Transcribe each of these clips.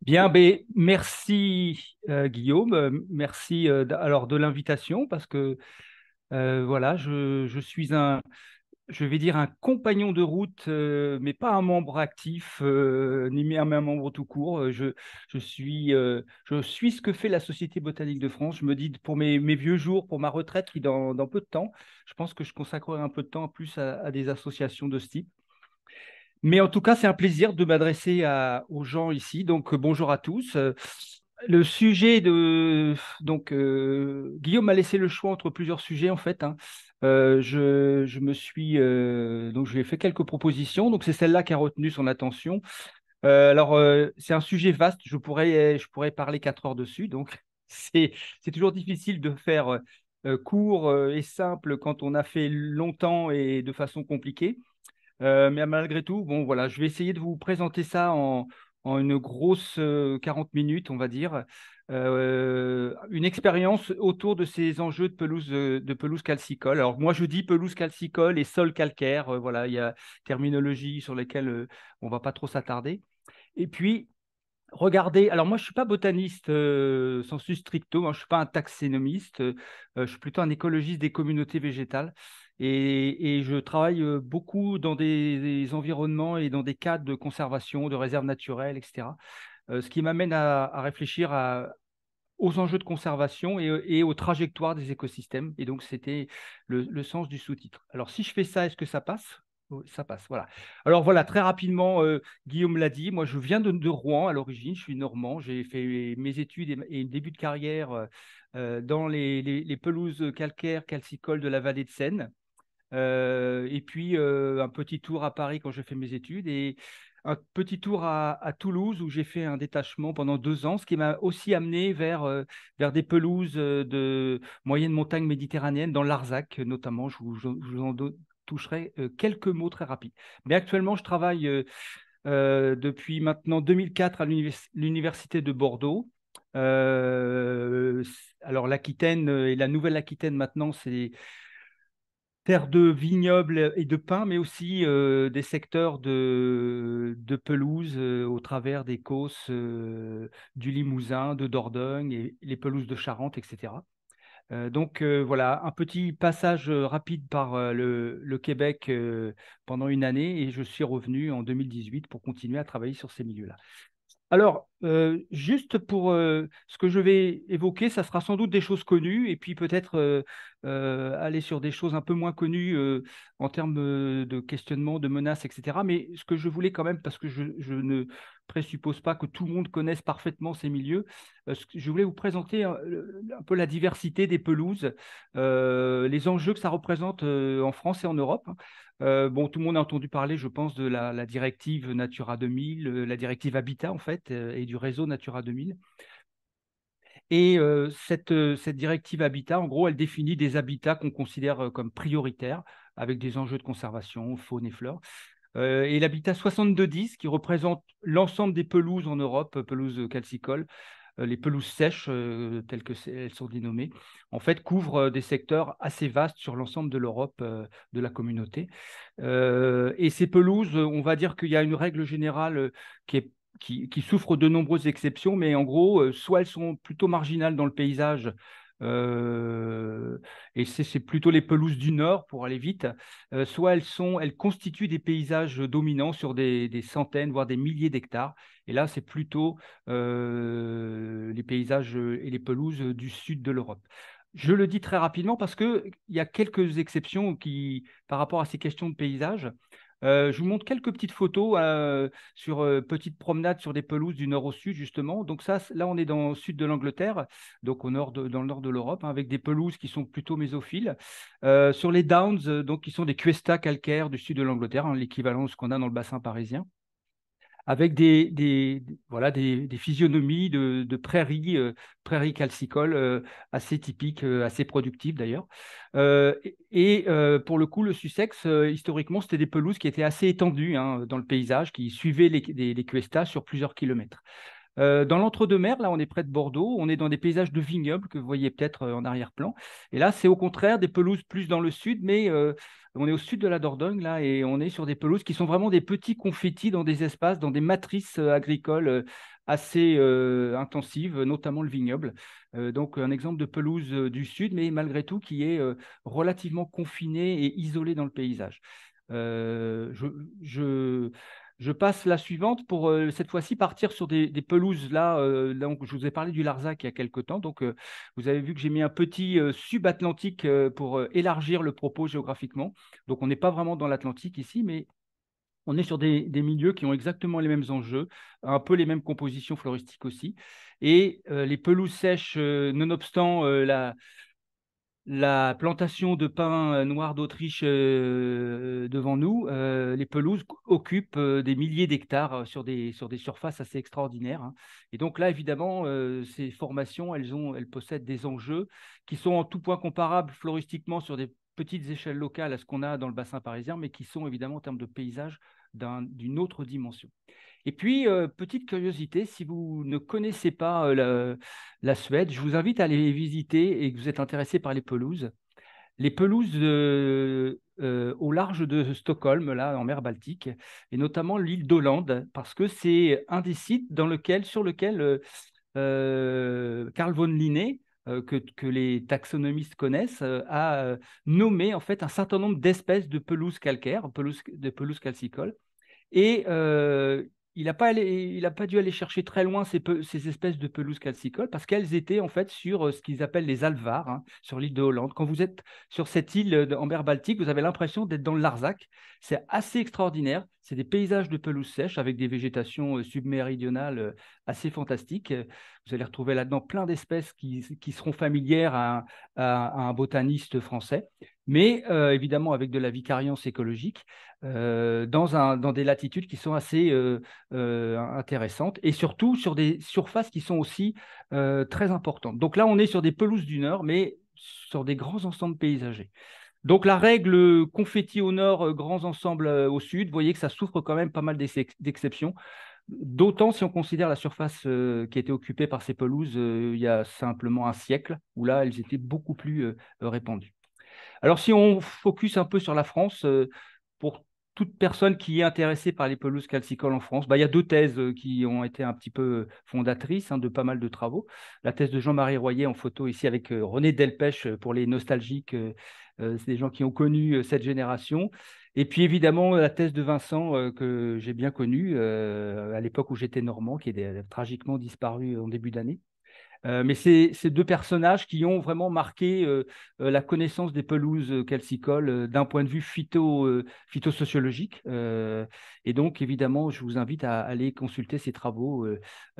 Bien, ben, merci Guillaume, merci alors de l'invitation parce que voilà, je suis je vais dire un compagnon de route, mais pas un membre actif, ni même un membre tout court. Je suis ce que fait la Société botanique de France. Je me dis pour mes vieux jours, pour ma retraite qui dans peu de temps, je pense que je consacrerai un peu de temps en plus à des associations de ce type. Mais en tout cas, c'est un plaisir de m'adresser aux gens ici. Donc, bonjour à tous. Le sujet de... Donc, Guillaume m'a laissé le choix entre plusieurs sujets, en fait, hein. Je me suis... donc, je lui ai fait quelques propositions. Donc, c'est celle-là qui a retenu son attention. C'est un sujet vaste. Je pourrais parler 4 heures dessus. Donc, c'est toujours difficile de faire court et simple quand on a fait longtemps et de façon compliquée. Mais malgré tout, bon, voilà, je vais essayer de vous présenter ça en une grosse 40 minutes, on va dire. Une expérience autour de ces enjeux de pelouse calcicole. Alors, moi, je dis pelouse calcicole et sol calcaire. Voilà, il y a terminologie sur lesquelles on ne va pas trop s'attarder. Et puis, regardez, alors moi je ne suis pas botaniste sensu stricto, hein, je ne suis pas un taxonomiste, je suis plutôt un écologiste des communautés végétales et je travaille beaucoup dans des environnements et dans des cadres de conservation, de réserves naturelles, etc. Ce qui m'amène à réfléchir aux enjeux de conservation et aux trajectoires des écosystèmes. Et donc c'était le sens du sous-titre. Alors si je fais ça, est-ce que ça passe? Oh, ça passe, voilà. Alors voilà, très rapidement, Guillaume l'a dit, moi je viens de Rouen à l'origine, je suis normand, j'ai fait mes études et début de carrière dans les pelouses calcaires, calcicoles de la vallée de Seine. Et puis un petit tour à Paris quand j'ai fait mes études et un petit tour à Toulouse où j'ai fait un détachement pendant 2 ans, ce qui m'a aussi amené vers des pelouses de moyenne montagne méditerranéenne, dans l'Arzac notamment. Je vous en toucherai quelques mots très rapides. Mais actuellement, je travaille depuis maintenant 2004 à l'Université de Bordeaux. Euh, alors l'Aquitaine et la Nouvelle-Aquitaine maintenant, c'est terre de vignobles et de pins, mais aussi des secteurs de pelouse au travers des causses du Limousin, de Dordogne et les pelouses de Charente, etc. Voilà, un petit passage rapide par le Québec pendant une année et je suis revenu en 2018 pour continuer à travailler sur ces milieux-là. Alors, juste pour ce que je vais évoquer, ça sera sans doute des choses connues et puis peut-être aller sur des choses un peu moins connues en termes de questionnement, de menaces, etc. Mais ce que je voulais quand même, parce que je ne présuppose pas que tout le monde connaisse parfaitement ces milieux, je voulais vous présenter un peu la diversité des pelouses, les enjeux que ça représente en France et en Europe. Bon, tout le monde a entendu parler, je pense, de la directive Natura 2000, la directive Habitat, en fait, et du réseau Natura 2000. Et cette directive Habitat, en gros, elle définit des habitats qu'on considère comme prioritaires, avec des enjeux de conservation, faune et flore. Et l'habitat 6210, qui représente l'ensemble des pelouses en Europe, pelouses calcicoles, les pelouses sèches, telles elles sont dénommées, en fait, couvrent des secteurs assez vastes sur l'ensemble de l'Europe, de la communauté. Et ces pelouses, on va dire qu'il y a une règle générale qui souffre de nombreuses exceptions, mais en gros, soit elles sont plutôt marginales dans le paysage, euh, et c'est plutôt les pelouses du nord pour aller vite, soit elles constituent des paysages dominants sur des centaines, voire des milliers d'hectares. Et là, c'est plutôt les paysages et les pelouses du sud de l'Europe. Je le dis très rapidement parce qu'il y a quelques exceptions par rapport à ces questions de paysage. Je vous montre quelques petites photos sur petites promenades sur des pelouses du nord au sud, justement. Donc ça, là, on est dans le sud de l'Angleterre, donc dans le nord de l'Europe, hein, avec des pelouses qui sont plutôt mésophiles. Sur les Downs, donc qui sont des cuestas calcaires du sud de l'Angleterre, hein, l'équivalent de ce qu'on a dans le bassin parisien avec voilà, des physionomies de prairies, prairies calcicoles assez typiques, assez productives d'ailleurs. Pour le coup, le Sussex, historiquement, c'était des pelouses qui étaient assez étendues hein, dans le paysage, qui suivaient les cuestas sur plusieurs kilomètres. Dans l'entre-deux-mer, là, on est près de Bordeaux, on est dans des paysages de vignobles que vous voyez peut-être en arrière-plan. Et là, c'est au contraire des pelouses plus dans le sud, mais on est au sud de la Dordogne, là, et on est sur des pelouses qui sont vraiment des petits confettis dans des espaces, dans des matrices agricoles assez intensives, notamment le vignoble. Donc, un exemple de pelouse du sud, mais malgré tout qui est relativement confinée et isolée dans le paysage. Euh, je, je, je passe la suivante pour cette fois-ci partir sur des pelouses là. Donc, je vous ai parlé du Larzac il y a quelque temps. Donc, vous avez vu que j'ai mis un petit subatlantique pour élargir le propos géographiquement. Donc, on n'est pas vraiment dans l'Atlantique ici, mais on est sur des milieux qui ont exactement les mêmes enjeux, un peu les mêmes compositions floristiques aussi. Et les pelouses sèches, nonobstant la plantation de pins noirs d'Autriche devant nous, les pelouses occupent des milliers d'hectares sur des surfaces assez extraordinaires, hein. Et donc là, évidemment, ces formations, elles possèdent des enjeux qui sont en tout point comparables floristiquement sur des petites échelles locales à ce qu'on a dans le bassin parisien, mais qui sont évidemment en termes de paysage d'une autre dimension. Et puis, petite curiosité, si vous ne connaissez pas la Suède, je vous invite à aller visiter et que vous êtes intéressé par les pelouses au large de Stockholm, là, en mer Baltique, et notamment l'île d'Hollande, parce que c'est un des sites sur lequel Carl von Linné, que les taxonomistes connaissent, a nommé en fait un certain nombre d'espèces de pelouses calcaires, de pelouses calcicoles. Et il a pas dû aller chercher très loin ces espèces de pelouses calcicoles parce qu'elles étaient en fait sur ce qu'ils appellent les alvars, hein, sur l'île de Hollande. Quand vous êtes sur cette île en mer Baltique, vous avez l'impression d'être dans le Larzac. C'est assez extraordinaire. C'est des paysages de pelouse sèche avec des végétations subméridionales assez fantastiques. Vous allez retrouver là-dedans plein d'espèces qui seront familières à un botaniste français, mais évidemment avec de la vicariance écologique dans des latitudes qui sont assez intéressantes et surtout sur des surfaces qui sont aussi très importantes. Donc là, on est sur des pelouses du Nord, mais sur des grands ensembles paysagers. Donc la règle confetti au nord, grands ensembles au sud, vous voyez que ça souffre quand même pas mal d'exceptions. D'autant si on considère la surface qui a été occupée par ces pelouses il y a simplement un siècle, où là, elles étaient beaucoup plus répandues. Alors, si on focus un peu sur la France, pour toute personne qui est intéressée par les pelouses calcicoles en France, bah, il y a deux thèses qui ont été un petit peu fondatrices, hein, de pas mal de travaux. La thèse de Jean-Marie Royer en photo ici avec René Delpech pour les nostalgiques, c'est des gens qui ont connu cette génération. Et puis évidemment la thèse de Vincent que j'ai bien connue à l'époque où j'étais normand, qui est tragiquement disparu en début d'année. Mais c'est ces deux personnages qui ont vraiment marqué la connaissance des pelouses calcicoles d'un point de vue phytosociologique. Et donc, évidemment, je vous invite à aller consulter ces travaux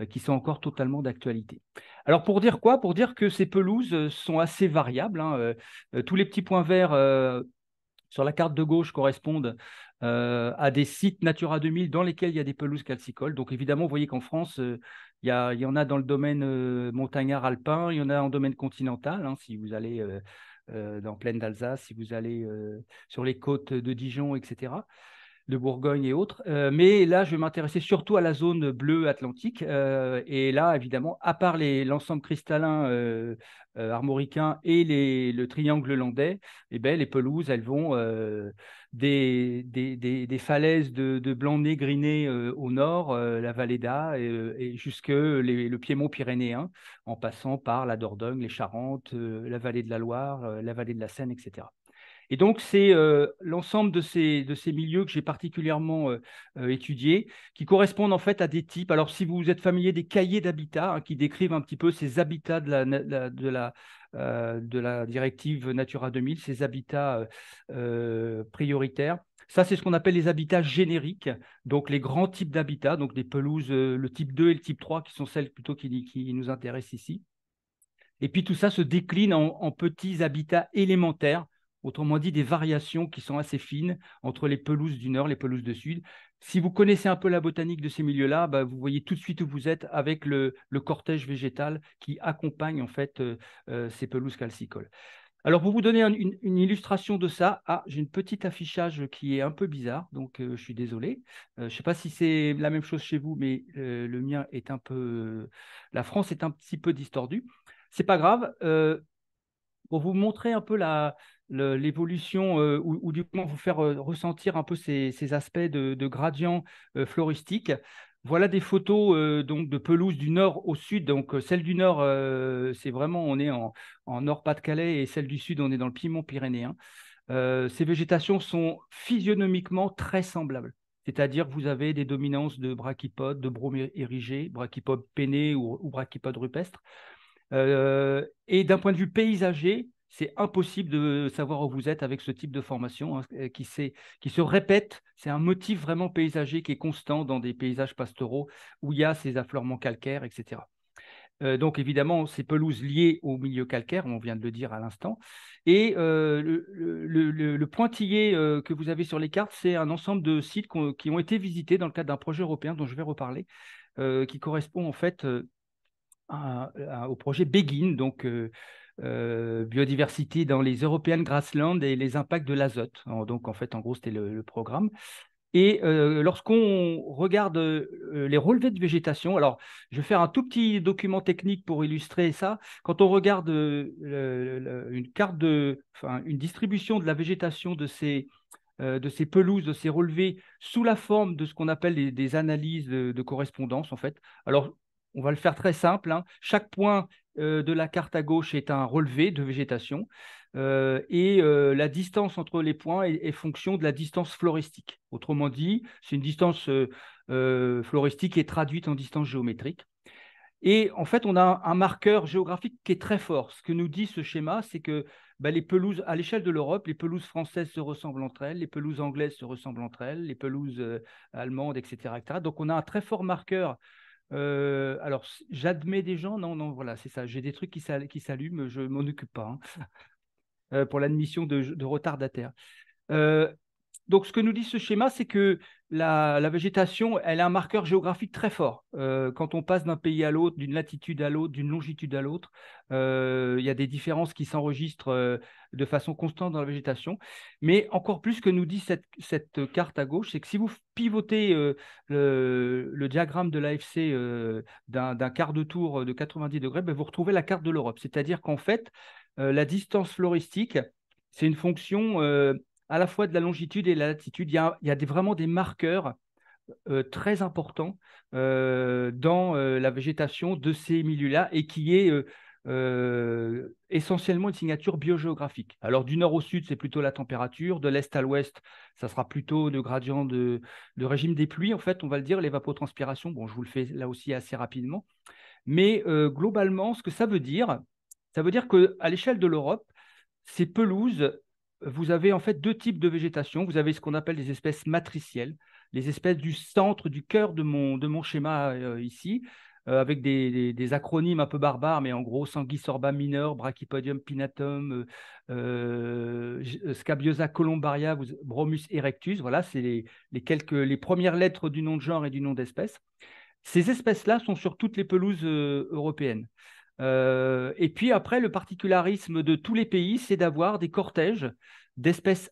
qui sont encore totalement d'actualité. Alors, pour dire quoi? Pour dire que ces pelouses sont assez variables, hein. Tous les petits points verts sur la carte de gauche correspondent à des sites Natura 2000 dans lesquels il y a des pelouses calcicoles. Donc évidemment, vous voyez qu'en France, il y en a dans le domaine montagnard alpin, il y en a en domaine continental, hein, si vous allez dans plaine d'Alsace, si vous allez sur les côtes de Dijon, etc., de Bourgogne et autres. Mais là, je vais m'intéresser surtout à la zone bleue atlantique. Et là, évidemment, à part l'ensemble cristallin armoricain et le triangle landais, eh ben, les pelouses, elles vont des falaises de blanc négriné au nord, la vallée d'A, et jusque le piémont pyrénéen, en passant par la Dordogne, les Charentes, la vallée de la Loire, la vallée de la Seine, etc. Et donc, c'est l'ensemble de ces milieux que j'ai particulièrement étudiés, qui correspondent en fait à des types. Alors, si vous êtes familier des cahiers d'habitat, hein, qui décrivent un petit peu ces habitats de la directive Natura 2000, ces habitats prioritaires. Ça, c'est ce qu'on appelle les habitats génériques, donc les grands types d'habitats, donc des pelouses, le type 2 et le type 3, qui sont celles plutôt qui nous intéressent ici. Et puis tout ça se décline en petits habitats élémentaires, autrement dit des variations qui sont assez fines entre les pelouses du nord, les pelouses du sud. Si vous connaissez un peu la botanique de ces milieux-là, bah, vous voyez tout de suite où vous êtes avec le cortège végétal qui accompagne en fait ces pelouses calcicoles. Alors, pour vous donner une illustration de ça, j'ai une petite affichage qui est un peu bizarre, donc je suis désolé. Je ne sais pas si c'est la même chose chez vous, mais le mien est un peu. La France est un petit peu distordue. C'est pas grave. Pour vous montrer un peu l'évolution, ou du moins vous faire ressentir un peu ces aspects de gradient floristique. Voilà des photos donc de pelouse du nord au sud. Donc celle du nord, c'est vraiment, on est en Nord-Pas-de-Calais, et celle du sud, on est dans le Piémont pyrénéen. Ces végétations sont physionomiquement très semblables. C'est-à-dire que vous avez des dominances de brachypodes, de bromes érigés, brachypodes peinés ou brachypodes rupestres. Et d'un point de vue paysager, c'est impossible de savoir où vous êtes avec ce type de formation, hein, qui se répète. C'est un motif vraiment paysager qui est constant dans des paysages pastoraux où il y a ces affleurements calcaires, etc. Donc évidemment, ces pelouses liées au milieu calcaire, on vient de le dire à l'instant. Et le pointillé que vous avez sur les cartes, c'est un ensemble de sites qui ont été visités dans le cadre d'un projet européen dont je vais reparler, qui correspond en fait au projet Begin, donc biodiversité dans les European Grasslands et les impacts de l'azote. Donc en fait, en gros, c'était le programme. Et lorsqu'on regarde les relevés de végétation, alors je vais faire un tout petit document technique pour illustrer ça. Quand on regarde une carte enfin, une distribution de la végétation de ces pelouses, de ces relevés, sous la forme de ce qu'on appelle des analyses de correspondance, en fait. Alors, on va le faire très simple, hein. Chaque point de la carte à gauche est un relevé de végétation, et la distance entre les points est fonction de la distance floristique. Autrement dit, c'est une distance floristique qui est traduite en distance géométrique. Et en fait, on a un marqueur géographique qui est très fort. Ce que nous dit ce schéma, c'est que les pelouses, à l'échelle de l'Europe, les pelouses françaises se ressemblent entre elles, les pelouses anglaises se ressemblent entre elles, les pelouses allemandes, etc., etc. Donc, on a un très fort marqueur. Alors, j'admets des gens, non, non, voilà, c'est ça. J'ai des trucs qui s'allument, je ne m'en occupe pas, hein, pour l'admission de retardataires. Euh, donc, ce que nous dit ce schéma, c'est que la végétation, elle a un marqueur géographique très fort. Quand on passe d'un pays à l'autre, d'une latitude à l'autre, d'une longitude à l'autre, il y a des différences qui s'enregistrent de façon constante dans la végétation. Mais encore plus, ce que nous dit cette carte à gauche, c'est que si vous pivotez le diagramme de l'AFC d'un quart de tour de 90 degrés, vous retrouvez la carte de l'Europe. C'est-à-dire qu'en fait, la distance floristique, c'est une fonction à la fois de la longitude et de la latitude. Il y a vraiment des marqueurs très importants dans la végétation de ces milieux-là, et qui est essentiellement une signature biogéographique. Alors, du nord au sud, c'est plutôt la température. De l'est à l'ouest, ça sera plutôt le gradient de régime des pluies, en fait, on va le dire, l'évapotranspiration. Bon, je vous le fais là aussi assez rapidement. Mais globalement, ce que ça veut dire qu'à l'échelle de l'Europe, ces pelouses, vous avez en fait deux types de végétation. Vous avez ce qu'on appelle des espèces matricielles, les espèces du centre, du cœur de mon schéma ici, avec des acronymes un peu barbares, mais en gros, Sanguisorba minor, Brachypodium pinnatum, Scabiosa columbaria, Bromus erectus. Voilà, c'est les premières lettres du nom de genre et du nom d'espèce. Ces espèces-là sont sur toutes les pelouses européennes. Et puis après, le particularisme de tous les pays, c'est d'avoir des cortèges d'espèces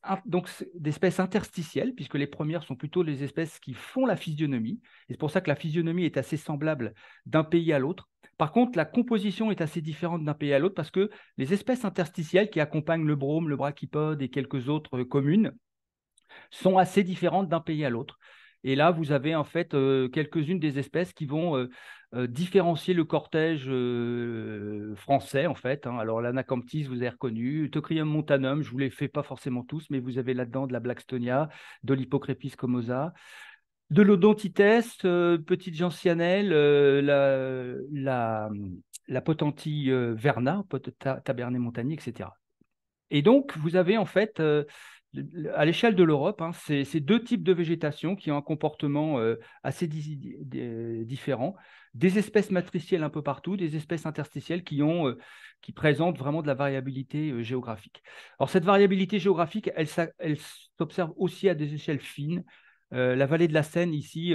interstitielles, puisque les premières sont plutôt les espèces qui font la physionomie. Et c'est pour ça que la physionomie est assez semblable d'un pays à l'autre. Par contre, la composition est assez différente d'un pays à l'autre, parce que les espèces interstitielles qui accompagnent le brome, le brachypode et quelques autres communes sont assez différentes d'un pays à l'autre. Et là, vous avez en fait quelques-unes des espèces qui vont différencier le cortège français, en fait, hein. Alors, l'Anacamptis, vous avez reconnu. Teucrium montanum, je ne vous les fais pas forcément tous, mais vous avez là-dedans de la Blackstonia, de l'Hippocrépis comosa, de l'Odontites, petite gentianelle, la Potentille verna, Tabernet montagnier, etc. Et donc, vous avez en fait, à l'échelle de l'Europe, hein, ces deux types de végétation qui ont un comportement assez différent. Des espèces matricielles un peu partout, des espèces interstitielles qui présentent vraiment de la variabilité géographique. Alors, cette variabilité géographique, elle s'observe aussi à des échelles fines. La vallée de la Seine, ici,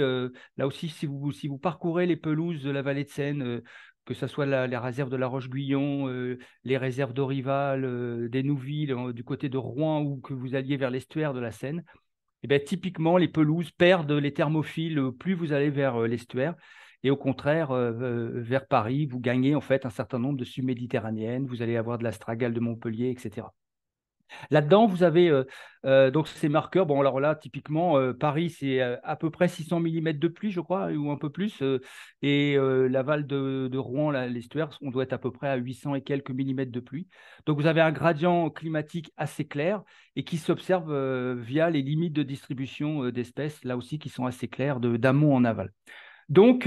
là aussi, si vous parcourez les pelouses de la vallée de Seine, que ce soit les réserves de la Roche-Guyon, les réserves d'Orival, d'Hénouville, du côté de Rouen, ou que vous alliez vers l'estuaire de la Seine, eh bien, typiquement, les pelouses perdent les thermophiles plus vous allez vers l'estuaire. Et au contraire, vers Paris, vous gagnez en fait un certain nombre de subméditerranéennes. Vous allez avoir de l'astragale de Montpellier, etc. Là-dedans, vous avez donc ces marqueurs. Bon, alors là, typiquement, Paris, c'est à peu près 600 millimètres de pluie, je crois, ou un peu plus. Et l'aval de Rouen, l'estuaire, on doit être à peu près à 800 et quelques millimètres de pluie. Donc, vous avez un gradient climatique assez clair et qui s'observe via les limites de distribution d'espèces, là aussi, qui sont assez claires d'amont en aval. Donc,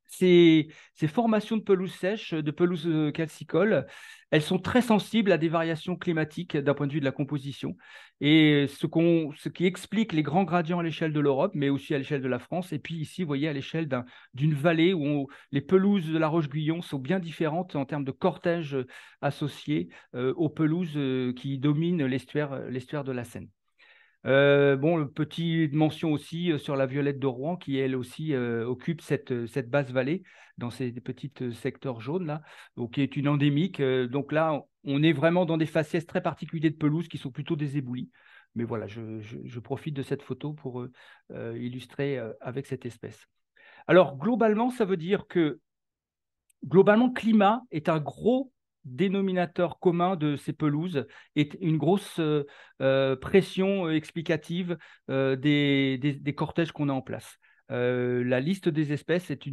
ces formations de pelouse sèche, de pelouse calcicole, elles sont très sensibles à des variations climatiques d'un point de vue de la composition. Et ce qui explique les grands gradients à l'échelle de l'Europe, mais aussi à l'échelle de la France. Et puis ici, vous voyez, à l'échelle d'une vallée où les pelouses de la Roche-Guyon sont bien différentes en termes de cortège associés aux pelouses qui dominent l'estuaire de la Seine. Bon, petite mention aussi sur la Violette de Rouen, qui elle aussi occupe cette basse vallée dans ces petits secteurs jaunes là, donc, qui est une endémique. Donc là, on est vraiment dans des faciès très particuliers de pelouse qui sont plutôt des éboulis. Mais voilà, je profite de cette photo pour illustrer avec cette espèce. Alors, globalement, ça veut dire que globalement, climat est un gros dénominateur commun de ces pelouses et une grosse pression explicative des cortèges qu'on a en place. La liste des espèces est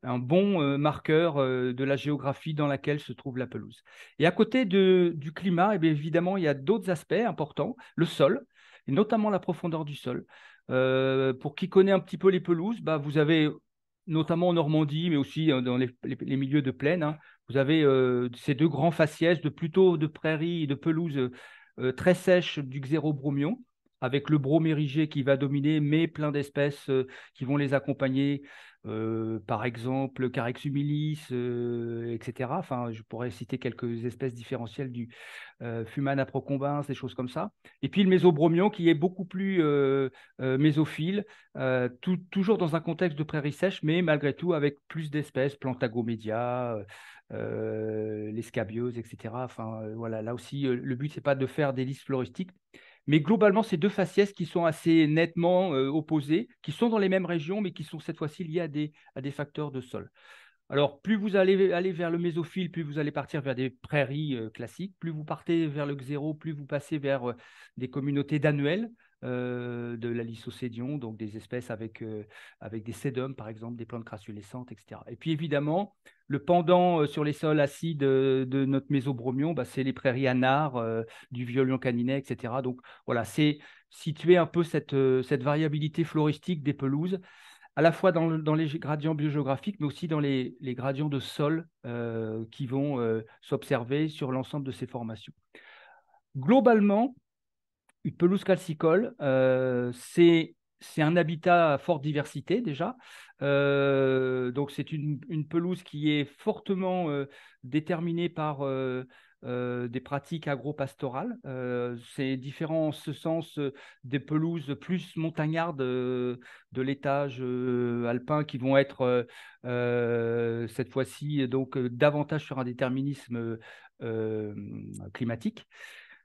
un bon marqueur de la géographie dans laquelle se trouve la pelouse. Et à côté du climat, eh bien, évidemment, il y a d'autres aspects importants, le sol, et notamment la profondeur du sol. Pour qui connaît un petit peu les pelouses, bah, vous avez notamment en Normandie, mais aussi dans les milieux de plaine, hein, vous avez ces deux grands faciès plutôt de prairies et de pelouses très sèches du xérobromion, avec le brome érigé qui va dominer, mais plein d'espèces qui vont les accompagner, par exemple Carex humilis, etc. Enfin, je pourrais citer quelques espèces différentielles du Fumana procombens, des choses comme ça. Et puis le mésobromion qui est beaucoup plus mésophile, toujours dans un contexte de prairie sèche, mais malgré tout avec plus d'espèces, Plantagomédia, les scabieuses, etc. Enfin, voilà, là aussi, le but, c'est pas de faire des listes floristiques, mais globalement, c'est deux faciès qui sont assez nettement opposés, qui sont dans les mêmes régions, mais qui sont cette fois-ci liés à des facteurs de sol. Alors, plus vous allez aller vers le mésophile, plus vous allez partir vers des prairies classiques. Plus vous partez vers le xéro, plus vous passez vers des communautés d'annuels, de la lysocédion, donc des espèces avec des sédums, par exemple, des plantes crassulescentes, etc. Et puis, évidemment, le pendant sur les sols acides de notre mésobromion, bah, c'est les prairies anars, du violon caninet, etc. Donc, voilà, c'est situer un peu cette variabilité floristique des pelouses à la fois dans les gradients biogéographiques, mais aussi dans les gradients de sol qui vont s'observer sur l'ensemble de ces formations. Globalement, une pelouse calcicole, c'est un habitat à forte diversité déjà. Donc c'est une pelouse qui est fortement déterminée par des pratiques agro-pastorales. C'est différent en ce sens des pelouses plus montagnardes de l'étage alpin qui vont être cette fois-ci donc davantage sur un déterminisme climatique.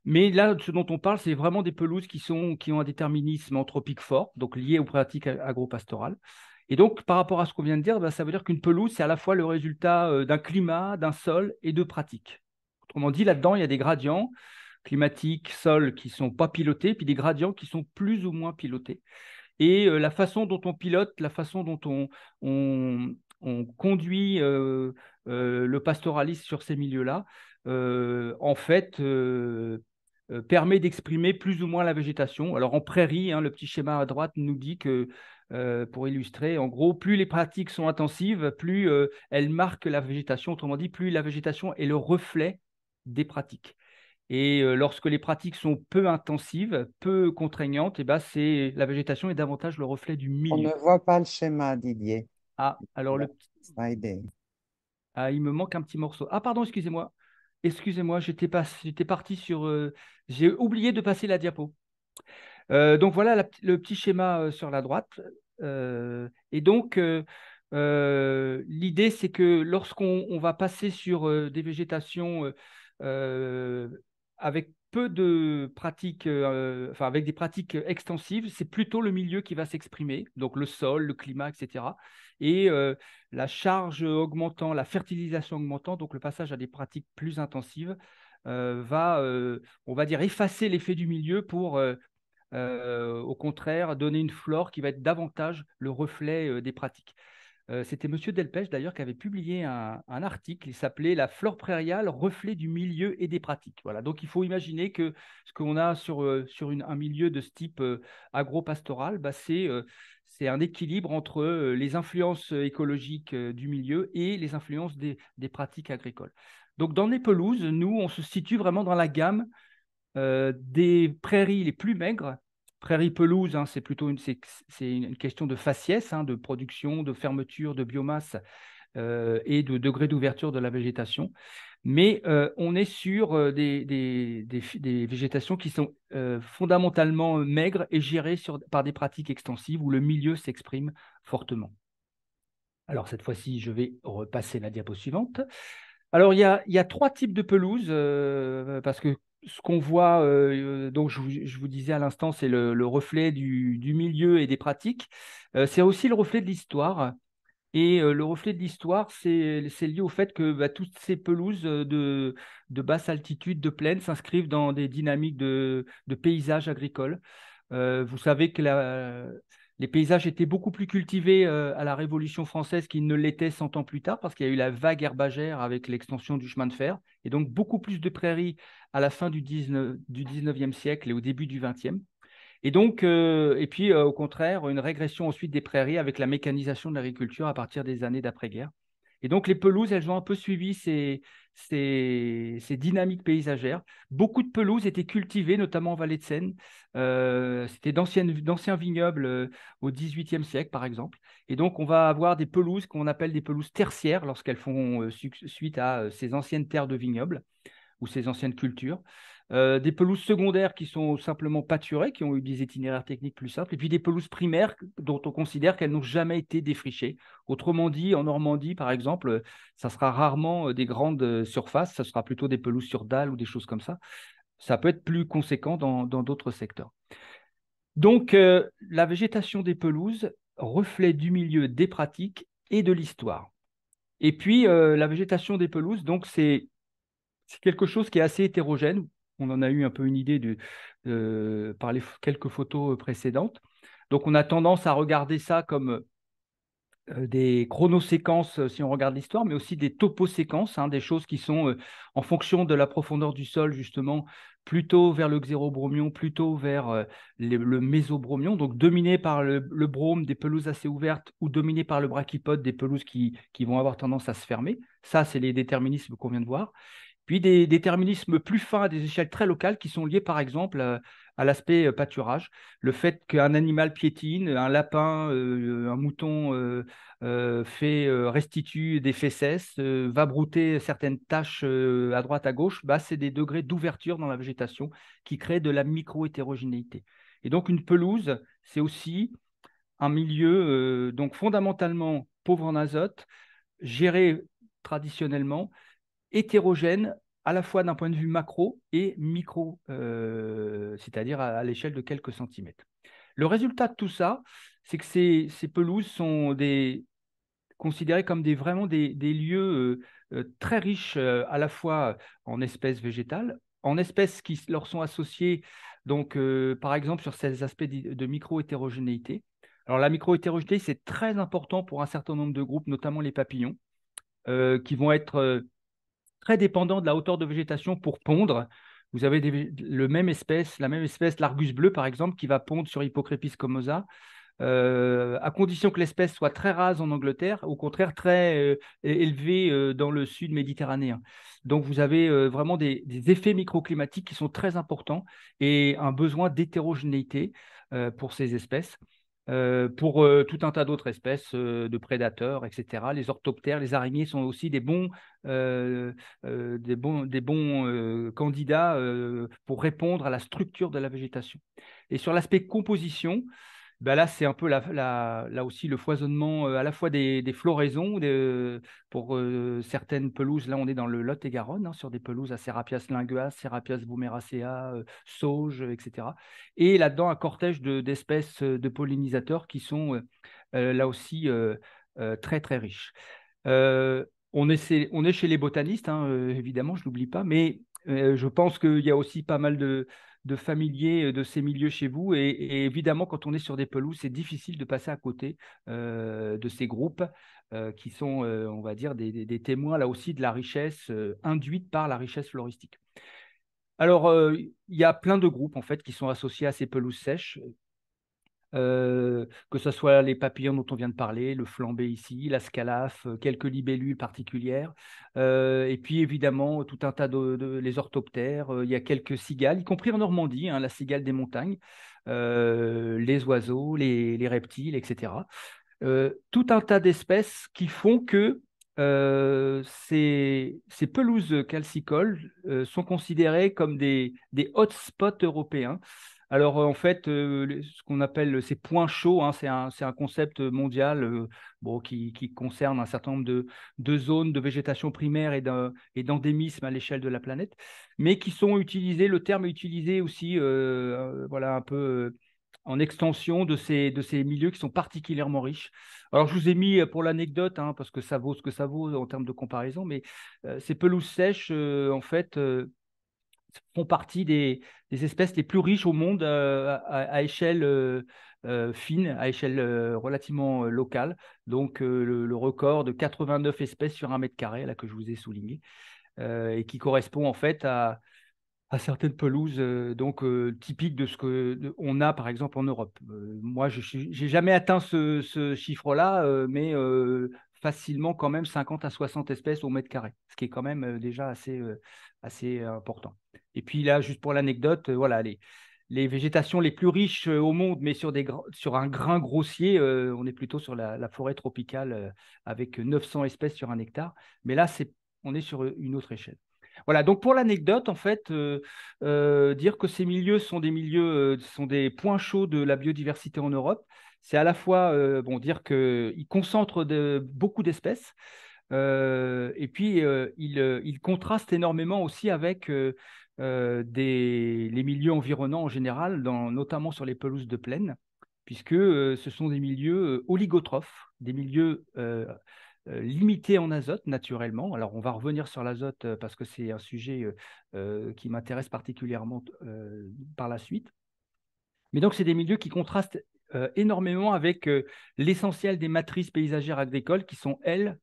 Mais là, ce dont on parle, c'est vraiment des pelouses qui ont un déterminisme anthropique fort, donc lié aux pratiques agro-pastorales. Et donc, par rapport à ce qu'on vient de dire, ben, ça veut dire qu'une pelouse, c'est à la fois le résultat d'un climat, d'un sol et de pratiques. Autrement dit, là-dedans, il y a des gradients climatiques, sol, qui ne sont pas pilotés, puis des gradients qui sont plus ou moins pilotés. Et la façon dont on pilote, la façon dont on conduit le pastoralisme sur ces milieux-là, en fait, permet d'exprimer plus ou moins la végétation. Alors en prairie, hein, le petit schéma à droite nous dit que, pour illustrer, en gros, plus les pratiques sont intensives, plus elles marquent la végétation. Autrement dit, plus la végétation est le reflet des pratiques. Et lorsque les pratiques sont peu intensives, peu contraignantes, eh ben, la végétation est davantage le reflet du On ne milieu. voit pas le schéma, Didier. Ah, alors Bon, slider. il me manque un petit morceau. Ah, pardon, excusez-moi. Excusez-moi, j'étais parti sur. J'ai oublié de passer la diapo. Donc voilà le petit schéma sur la droite. Et donc, l'idée, c'est que lorsqu'on va passer sur des végétations euh, avec peu de pratiques, enfin avec des pratiques extensives, c'est plutôt le milieu qui va s'exprimer, donc le sol, le climat, etc. Et la charge augmentant, la fertilisation augmentant, donc le passage à des pratiques plus intensives, on va dire, effacer l'effet du milieu pour au contraire, donner une flore qui va être davantage le reflet des pratiques. C'était Monsieur Delpech d'ailleurs qui avait publié un article, il s'appelait La flore prairiale, reflet du milieu et des pratiques. Voilà, donc il faut imaginer que ce qu'on a sur un milieu de ce type agro-pastoral, bah, c'est un équilibre entre les influences écologiques du milieu et les influences des pratiques agricoles. Donc dans les pelouses, nous, on se situe vraiment dans la gamme des prairies les plus maigres. Prairies pelouses, hein, c'est une question de faciès, hein, de production, de fermeture, de biomasse et de degré d'ouverture de la végétation. Mais on est sur des végétations qui sont fondamentalement maigres et gérées par des pratiques extensives où le milieu s'exprime fortement. Alors cette fois-ci, je vais repasser la diapo suivante. Alors, il y a trois types de pelouses, parce que ce qu'on voit, donc je vous disais à l'instant, c'est le reflet du milieu et des pratiques. C'est aussi le reflet de l'histoire. Et le reflet de l'histoire, c'est lié au fait que bah, toutes ces pelouses de basse altitude, de plaine, s'inscrivent dans des dynamiques de paysages agricoles. Vous savez que les paysages étaient beaucoup plus cultivés à la Révolution française qu'ils ne l'étaient 100 ans plus tard, parce qu'il y a eu la vague herbagère avec l'extension du chemin de fer, et donc beaucoup plus de prairies à la fin du 19e siècle et au début du 20e. Et donc, et puis au contraire, une régression ensuite des prairies avec la mécanisation de l'agriculture à partir des années d'après-guerre. Et donc, les pelouses, elles ont un peu suivi ces dynamiques paysagères. Beaucoup de pelouses étaient cultivées, notamment en vallée de Seine. C'était d'anciens vignobles au XVIIIe siècle, par exemple. Et donc, on va avoir des pelouses qu'on appelle des pelouses tertiaires lorsqu'elles font suite à ces anciennes terres de vignobles ou ces anciennes cultures. Des pelouses secondaires qui sont simplement pâturées, qui ont eu des itinéraires techniques plus simples, et puis des pelouses primaires dont on considère qu'elles n'ont jamais été défrichées. Autrement dit, en Normandie, par exemple, ça sera rarement des grandes surfaces, ça sera plutôt des pelouses sur dalles ou des choses comme ça. Ça peut être plus conséquent dans d'autres secteurs. Donc, la végétation des pelouses, reflet du milieu, des pratiques et de l'histoire. Et puis, la végétation des pelouses, donc c'est quelque chose qui est assez hétérogène. On en a eu un peu une idée par les quelques photos précédentes. Donc, on a tendance à regarder ça comme des chronoséquences, si on regarde l'histoire, mais aussi des toposéquences, hein, des choses qui sont en fonction de la profondeur du sol, justement, plutôt vers le xérobromion, plutôt vers le mésobromion, donc dominé par le brome, des pelouses assez ouvertes, ou dominé par le brachypode, des pelouses qui vont avoir tendance à se fermer. Ça, c'est les déterminismes qu'on vient de voir. Puis des déterminismes plus fins à des échelles très locales qui sont liés par exemple à l'aspect pâturage. Le fait qu'un animal piétine, un lapin, un mouton restitue des fesses, va brouter certaines taches à droite, à gauche, bah, c'est des degrés d'ouverture dans la végétation qui créent de la micro-hétérogénéité. Et donc une pelouse, c'est aussi un milieu donc fondamentalement pauvre en azote, géré traditionnellement hétérogène à la fois d'un point de vue macro et micro, c'est-à-dire à l'échelle de quelques centimètres. Le résultat de tout ça, c'est que ces pelouses sont considérées comme vraiment des lieux très riches à la fois en espèces végétales, en espèces qui leur sont associées, donc par exemple sur ces aspects de micro-hétérogénéité. Alors la micro-hétérogénéité, c'est très important pour un certain nombre de groupes, notamment les papillons, qui vont être très dépendant de la hauteur de végétation pour pondre. Vous avez la même espèce, l'Argus bleu par exemple, qui va pondre sur Hippocrépis comosa, à condition que l'espèce soit très rase en Angleterre, au contraire très élevée dans le sud méditerranéen. Donc vous avez vraiment des effets microclimatiques qui sont très importants et un besoin d'hétérogénéité pour ces espèces. pour tout un tas d'autres espèces de prédateurs, etc. Les orthoptères, les araignées sont aussi des bons candidats pour répondre à la structure de la végétation. Et sur l'aspect composition, ben là, c'est un peu là aussi le foisonnement à la fois des floraisons pour certaines pelouses. Là, on est dans le Lot-et-Garonne, hein, sur des pelouses à Serapias linguas, Serapias vomeracea, sauge, etc. Et là-dedans, un cortège d'espèces de pollinisateurs qui sont là aussi très, très riches. Euh, on est chez les botanistes, hein, évidemment, je n'oublie pas, mais je pense qu'il y a aussi pas mal de familiers de ces milieux chez vous. Et évidemment, quand on est sur des pelouses, c'est difficile de passer à côté de ces groupes qui sont, on va dire, des témoins là aussi de la richesse induite par la richesse floristique. Alors, il y a plein de groupes en fait qui sont associés à ces pelouses sèches. Que ce soit les papillons dont on vient de parler, le flambé ici, la scalaf, quelques libellules particulières, et puis évidemment tout un tas les orthoptères, il y a quelques cigales, y compris en Normandie, hein, la cigale des montagnes, les oiseaux, les reptiles, etc. Tout un tas d'espèces qui font que ces pelouses calcicoles sont considérées comme des hotspots européens. Alors, en fait, ce qu'on appelle ces points chauds, hein, c'est un concept mondial bon, qui concerne un certain nombre de zones de végétation primaire et d'endémisme à l'échelle de la planète, mais qui sont utilisés, le terme est utilisé aussi voilà, un peu en extension de ces milieux qui sont particulièrement riches. Alors, je vous ai mis pour l'anecdote, hein, parce que ça vaut ce que ça vaut en termes de comparaison, mais ces pelouses sèches, en fait, font partie des espèces les plus riches au monde à échelle fine, à échelle relativement locale. Donc, le record de 89 espèces sur 1 mètre carré, là, que je vous ai souligné, et qui correspond en fait à certaines pelouses typiques de ce on a par exemple en Europe. Moi, je n'ai jamais atteint ce chiffre-là, mais facilement quand même 50 à 60 espèces au mètre carré, ce qui est quand même déjà assez important. Et puis là, juste pour l'anecdote, voilà, les végétations les plus riches au monde, mais sur un grain grossier, on est plutôt sur la forêt tropicale avec 900 espèces sur 1 hectare. Mais là, on est sur une autre échelle. Voilà, donc pour l'anecdote, en fait, dire que ces milieux sont sont des points chauds de la biodiversité en Europe, c'est à la fois bon, dire qu'ils concentrent beaucoup d'espèces, et puis ils contrastent énormément aussi avec les milieux environnants en général, notamment sur les pelouses de plaine, puisque ce sont des milieux oligotrophes, des milieux limité en azote naturellement. Alors, on va revenir sur l'azote parce que c'est un sujet qui m'intéresse particulièrement par la suite. Mais donc, c'est des milieux qui contrastent énormément avec l'essentiel des matrices paysagères agricoles qui sont, elles,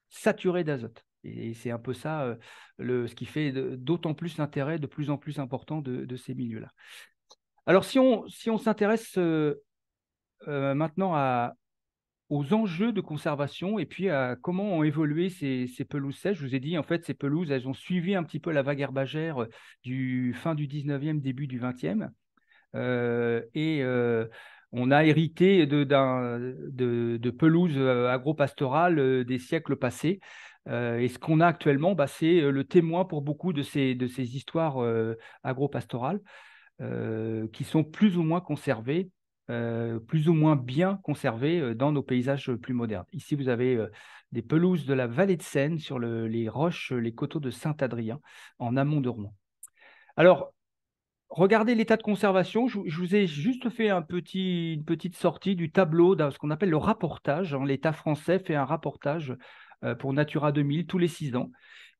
saturées d'azote. Et c'est un peu ça ce qui fait d'autant plus l'intérêt de plus en plus important de ces milieux-là. Alors, si on s'intéresse maintenant aux enjeux de conservation et puis à comment ont évolué ces pelouses sèches. Je vous ai dit, en fait, ces pelouses, elles ont suivi un petit peu la vague herbagère du fin du 19e, début du 20e. Et on a hérité de pelouses agropastorales des siècles passés. Et ce qu'on a actuellement, bah, c'est le témoin pour beaucoup de ces histoires agropastorales qui sont plus ou moins conservées, plus ou moins bien conservées dans nos paysages plus modernes. Ici, vous avez des pelouses de la vallée de Seine sur les roches, les coteaux de Saint-Adrien, en amont de Rouen. Alors, regardez l'état de conservation. Je vous ai juste fait une petite sortie du tableau de ce qu'on appelle le rapportage, hein. L'État français fait un rapportage pour Natura 2000 tous les 6 ans.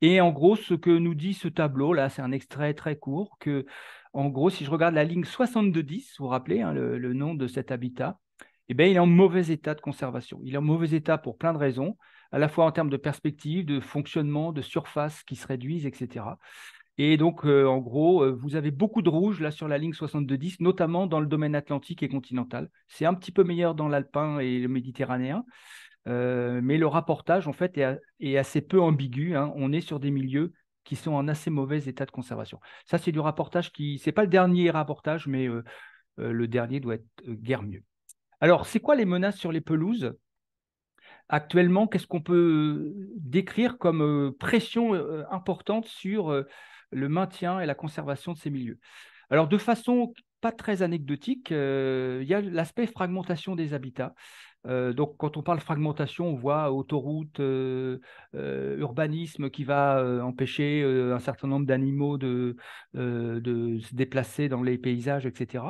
Et en gros, ce que nous dit ce tableau, là, c'est un extrait très court, que en gros, si je regarde la ligne 6210, vous vous rappelez hein, le nom de cet habitat, eh bien, il est en mauvais état de conservation. Il est en mauvais état pour plein de raisons, à la fois en termes de perspective, de fonctionnement, de surface qui se réduisent, etc. Et donc, en gros, vous avez beaucoup de rouge là sur la ligne 6210, notamment dans le domaine atlantique et continental. C'est un petit peu meilleur dans l'alpin et le méditerranéen, mais le rapportage, en fait, est assez peu ambigu, hein. On est sur des milieux qui sont en assez mauvais état de conservation. Ça, c'est du rapportage c'est pas le dernier rapportage, mais le dernier doit être guère mieux. Alors, c'est quoi les menaces sur les pelouses? Actuellement, qu'est-ce qu'on peut décrire comme pression importante sur le maintien et la conservation de ces milieux? Alors, de façon pas très anecdotique, il y a l'aspect fragmentation des habitats. Donc, quand on parle fragmentation, on voit autoroute, urbanisme qui va empêcher un certain nombre d'animaux de se déplacer dans les paysages, etc.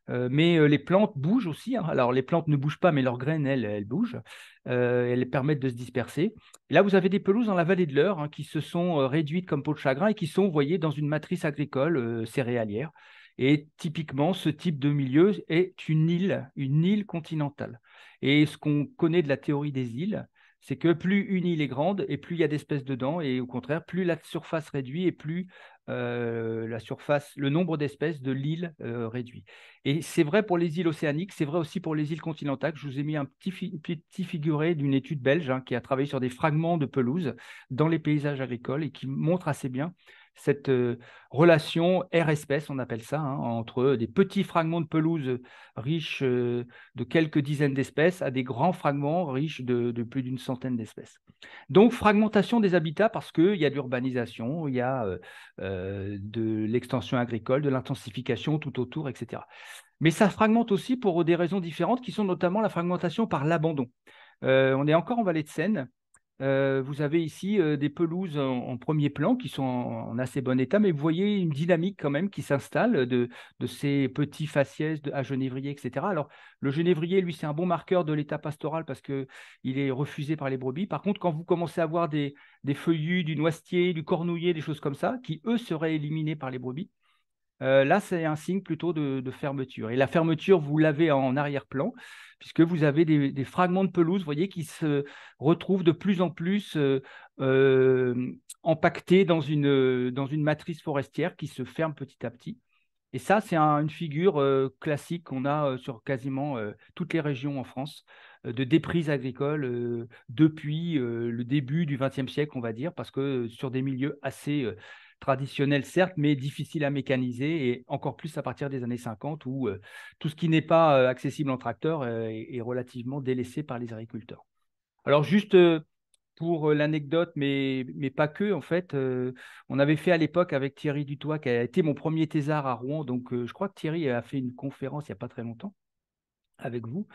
Mais les plantes bougent aussi, hein. Alors, les plantes ne bougent pas, mais leurs graines, elles bougent. Elles permettent de se disperser. Et là, vous avez des pelouses dans la vallée de l'Eure, hein, qui se sont réduites comme peau de chagrin et qui sont, vous voyez, dans une matrice agricole céréalière. Et typiquement, ce type de milieu est une île continentale. Et ce qu'on connaît de la théorie des îles, c'est que plus une île est grande et plus il y a d'espèces dedans, et au contraire, plus la surface réduit et plus le nombre d'espèces de l'île réduit. Et c'est vrai pour les îles océaniques, c'est vrai aussi pour les îles continentales. Je vous ai mis un petit figuré d'une étude belge, hein, qui a travaillé sur des fragments de pelouse dans les paysages agricoles et qui montre assez bien cette relation aire-espèce, on appelle ça, hein, entre des petits fragments de pelouse riches de quelques dizaines d'espèces à des grands fragments riches de plus d'une centaine d'espèces. Donc, fragmentation des habitats parce qu'il y a de l'urbanisation, il y a de l'extension agricole, de l'intensification tout autour, etc. Mais ça fragmente aussi pour des raisons différentes qui sont notamment la fragmentation par l'abandon. On est encore en vallée de Seine. Vous avez ici des pelouses en premier plan qui sont en assez bon état, mais vous voyez une dynamique quand même qui s'installe de ces petits faciès à genévrier, etc. Alors, le genévrier, lui, c'est un bon marqueur de l'état pastoral parce qu'il est refusé par les brebis. Par contre, quand vous commencez à voir des feuillus, du noisetier, du cornouiller, des choses comme ça, qui, eux, seraient éliminés par les brebis, là, c'est un signe plutôt de fermeture. Et la fermeture, vous l'avez en arrière-plan, puisque vous avez des fragments de pelouse, vous voyez, qui se retrouvent de plus en plus empaquetés dans une matrice forestière qui se ferme petit à petit. Et ça, c'est une figure classique qu'on a sur quasiment toutes les régions en France, de déprise agricole depuis le début du XXe siècle, on va dire, parce que sur des milieux assez traditionnels, certes, mais difficiles à mécaniser, et encore plus à partir des années 50, où tout ce qui n'est pas accessible en tracteur est relativement délaissé par les agriculteurs. Alors, juste pour l'anecdote, mais pas que, en fait, on avait fait à l'époque avec Thierry Dutoit, qui a été mon premier thésard à Rouen. Donc, je crois que Thierry a fait une conférence il n'y a pas très longtemps avec vous.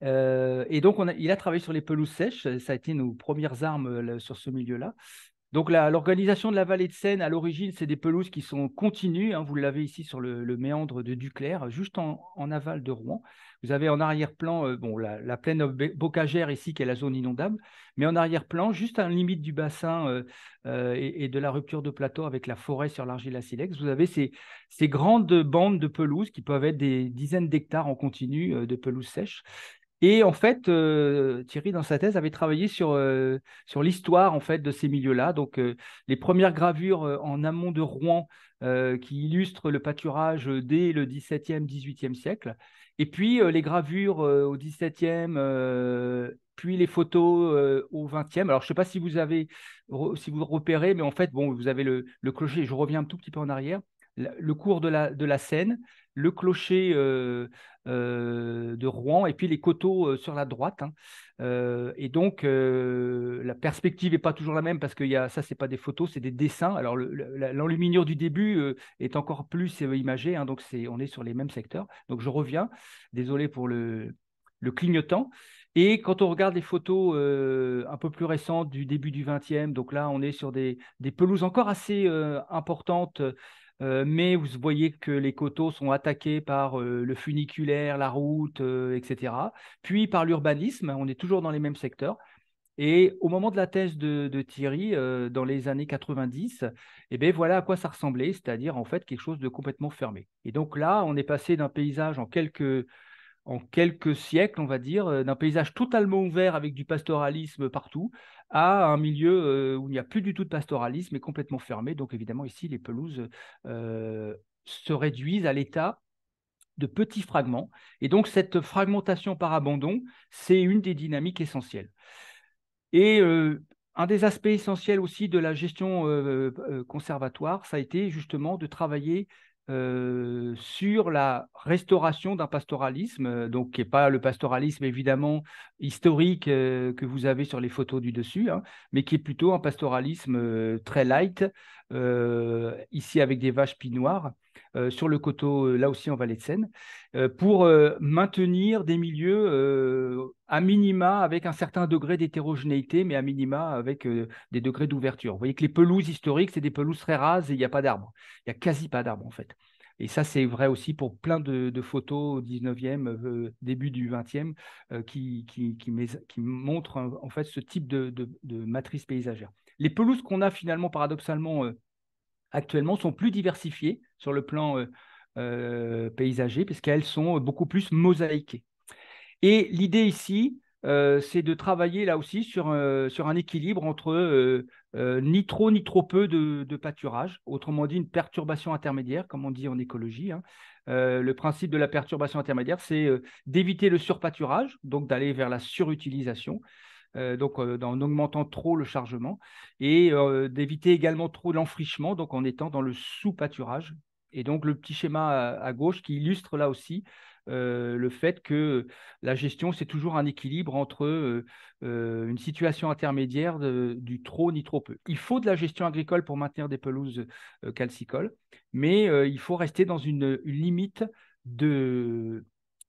Et donc, il a travaillé sur les pelouses sèches. Ça a été nos premières armes sur ce milieu-là. Donc, l'organisation de la vallée de Seine, à l'origine, c'est des pelouses qui sont continues, hein. Vous l'avez ici sur le méandre de Duclair, juste en aval de Rouen. Vous avez en arrière-plan bon, la plaine bocagère ici, qui est la zone inondable, mais en arrière-plan, juste à la limite du bassin et de la rupture de plateau avec la forêt sur l'argile à silex, vous avez ces grandes bandes de pelouse qui peuvent être des dizaines d'hectares en continu de pelouse sèche. Et en fait, Thierry, dans sa thèse, avait travaillé sur l'histoire en fait, de ces milieux-là. Donc, les premières gravures en amont de Rouen qui illustrent le pâturage dès le XVIIe, XVIIIe siècle. Et puis, les gravures au XVIIe, puis les photos au XXe. Alors, je ne sais pas si si vous repérez, mais en fait, bon, vous avez le clocher. Je reviens un tout petit peu en arrière. Le cours de la Seine, le clocher de Rouen et puis les coteaux sur la droite, hein. Et donc, la perspective n'est pas toujours la même parce que ça, ce n'est pas des photos, c'est des dessins. Alors, l'enluminure du début est encore plus imagée, hein, donc on est sur les mêmes secteurs. Donc, je reviens. Désolé pour le clignotant. Et quand on regarde les photos un peu plus récentes du début du XXe, donc là, on est sur des pelouses encore assez importantes, mais vous voyez que les coteaux sont attaqués par le funiculaire, la route, etc. Puis par l'urbanisme, on est toujours dans les mêmes secteurs. Et au moment de la thèse de Thierry, dans les années 90, eh bien, voilà à quoi ça ressemblait, c'est-à-dire en fait quelque chose de complètement fermé. Et donc là, on est passé d'un paysage en quelques siècles, on va dire, d'un paysage totalement ouvert avec du pastoralisme partout, à un milieu où il n'y a plus du tout de pastoralisme et complètement fermé. Donc évidemment, ici, les pelouses se réduisent à l'état de petits fragments. Et donc cette fragmentation par abandon, c'est une des dynamiques essentielles. Et un des aspects essentiels aussi de la gestion conservatoire, ça a été justement de travailler sur la restauration d'un pastoralisme, donc qui n'est pas le pastoralisme évidemment historique que vous avez sur les photos du dessus, hein, mais qui est plutôt un pastoralisme très light, ici avec des vaches pie-noires, sur le coteau, là aussi en Vallée de Seine, pour maintenir des milieux à minima avec un certain degré d'hétérogénéité, mais à minima avec des degrés d'ouverture. Vous voyez que les pelouses historiques, c'est des pelouses très rases et il n'y a pas d'arbres. Il n'y a quasi pas d'arbres en fait. Et ça, c'est vrai aussi pour plein de photos au 19e, début du 20e, qui montrent en fait ce type de matrice paysagère. Les pelouses qu'on a finalement, paradoxalement, actuellement, sont plus diversifiées sur le plan paysager, puisqu'elles sont beaucoup plus mosaïquées. Et l'idée ici, c'est de travailler là aussi sur un équilibre entre ni trop ni trop peu de pâturage, autrement dit une perturbation intermédiaire, comme on dit en écologie, hein. Le principe de la perturbation intermédiaire, c'est d'éviter le surpâturage, donc d'aller vers la surutilisation, donc en augmentant trop le chargement, et d'éviter également trop l'enfrichement, donc en étant dans le sous-pâturage. Et donc le petit schéma à gauche qui illustre là aussi le fait que la gestion, c'est toujours un équilibre entre une situation intermédiaire du trop ni trop peu. Il faut de la gestion agricole pour maintenir des pelouses calcicoles, mais il faut rester dans une limite de,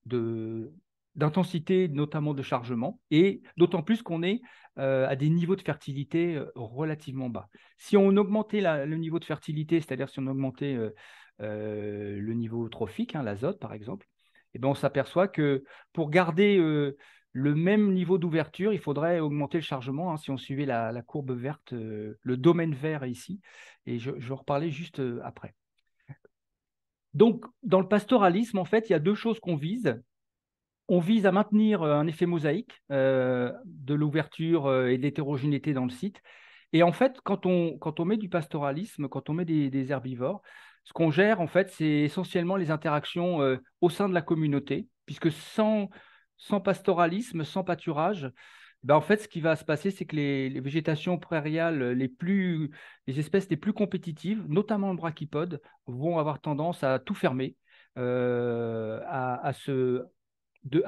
de, d'intensité, notamment de chargement, et d'autant plus qu'on est à des niveaux de fertilité relativement bas. Si on augmentait le niveau de fertilité, c'est-à-dire si on augmentait le niveau trophique, hein, l'azote par exemple, eh ben, on s'aperçoit que pour garder le même niveau d'ouverture, il faudrait augmenter le chargement, hein, si on suivait la courbe verte, le domaine vert ici, et je vais en reparler juste après. Donc, dans le pastoralisme, en fait, il y a deux choses qu'on vise. On vise à maintenir un effet mosaïque de l'ouverture et de l'hétérogénéité dans le site. Et en fait, quand on met du pastoralisme, quand on met des herbivores, ce qu'on gère, en fait, c'est essentiellement les interactions au sein de la communauté, puisque sans pastoralisme, sans pâturage, ben, en fait, ce qui va se passer, c'est que les végétations prairiales les espèces les plus compétitives, notamment le brachypode, vont avoir tendance à tout fermer, à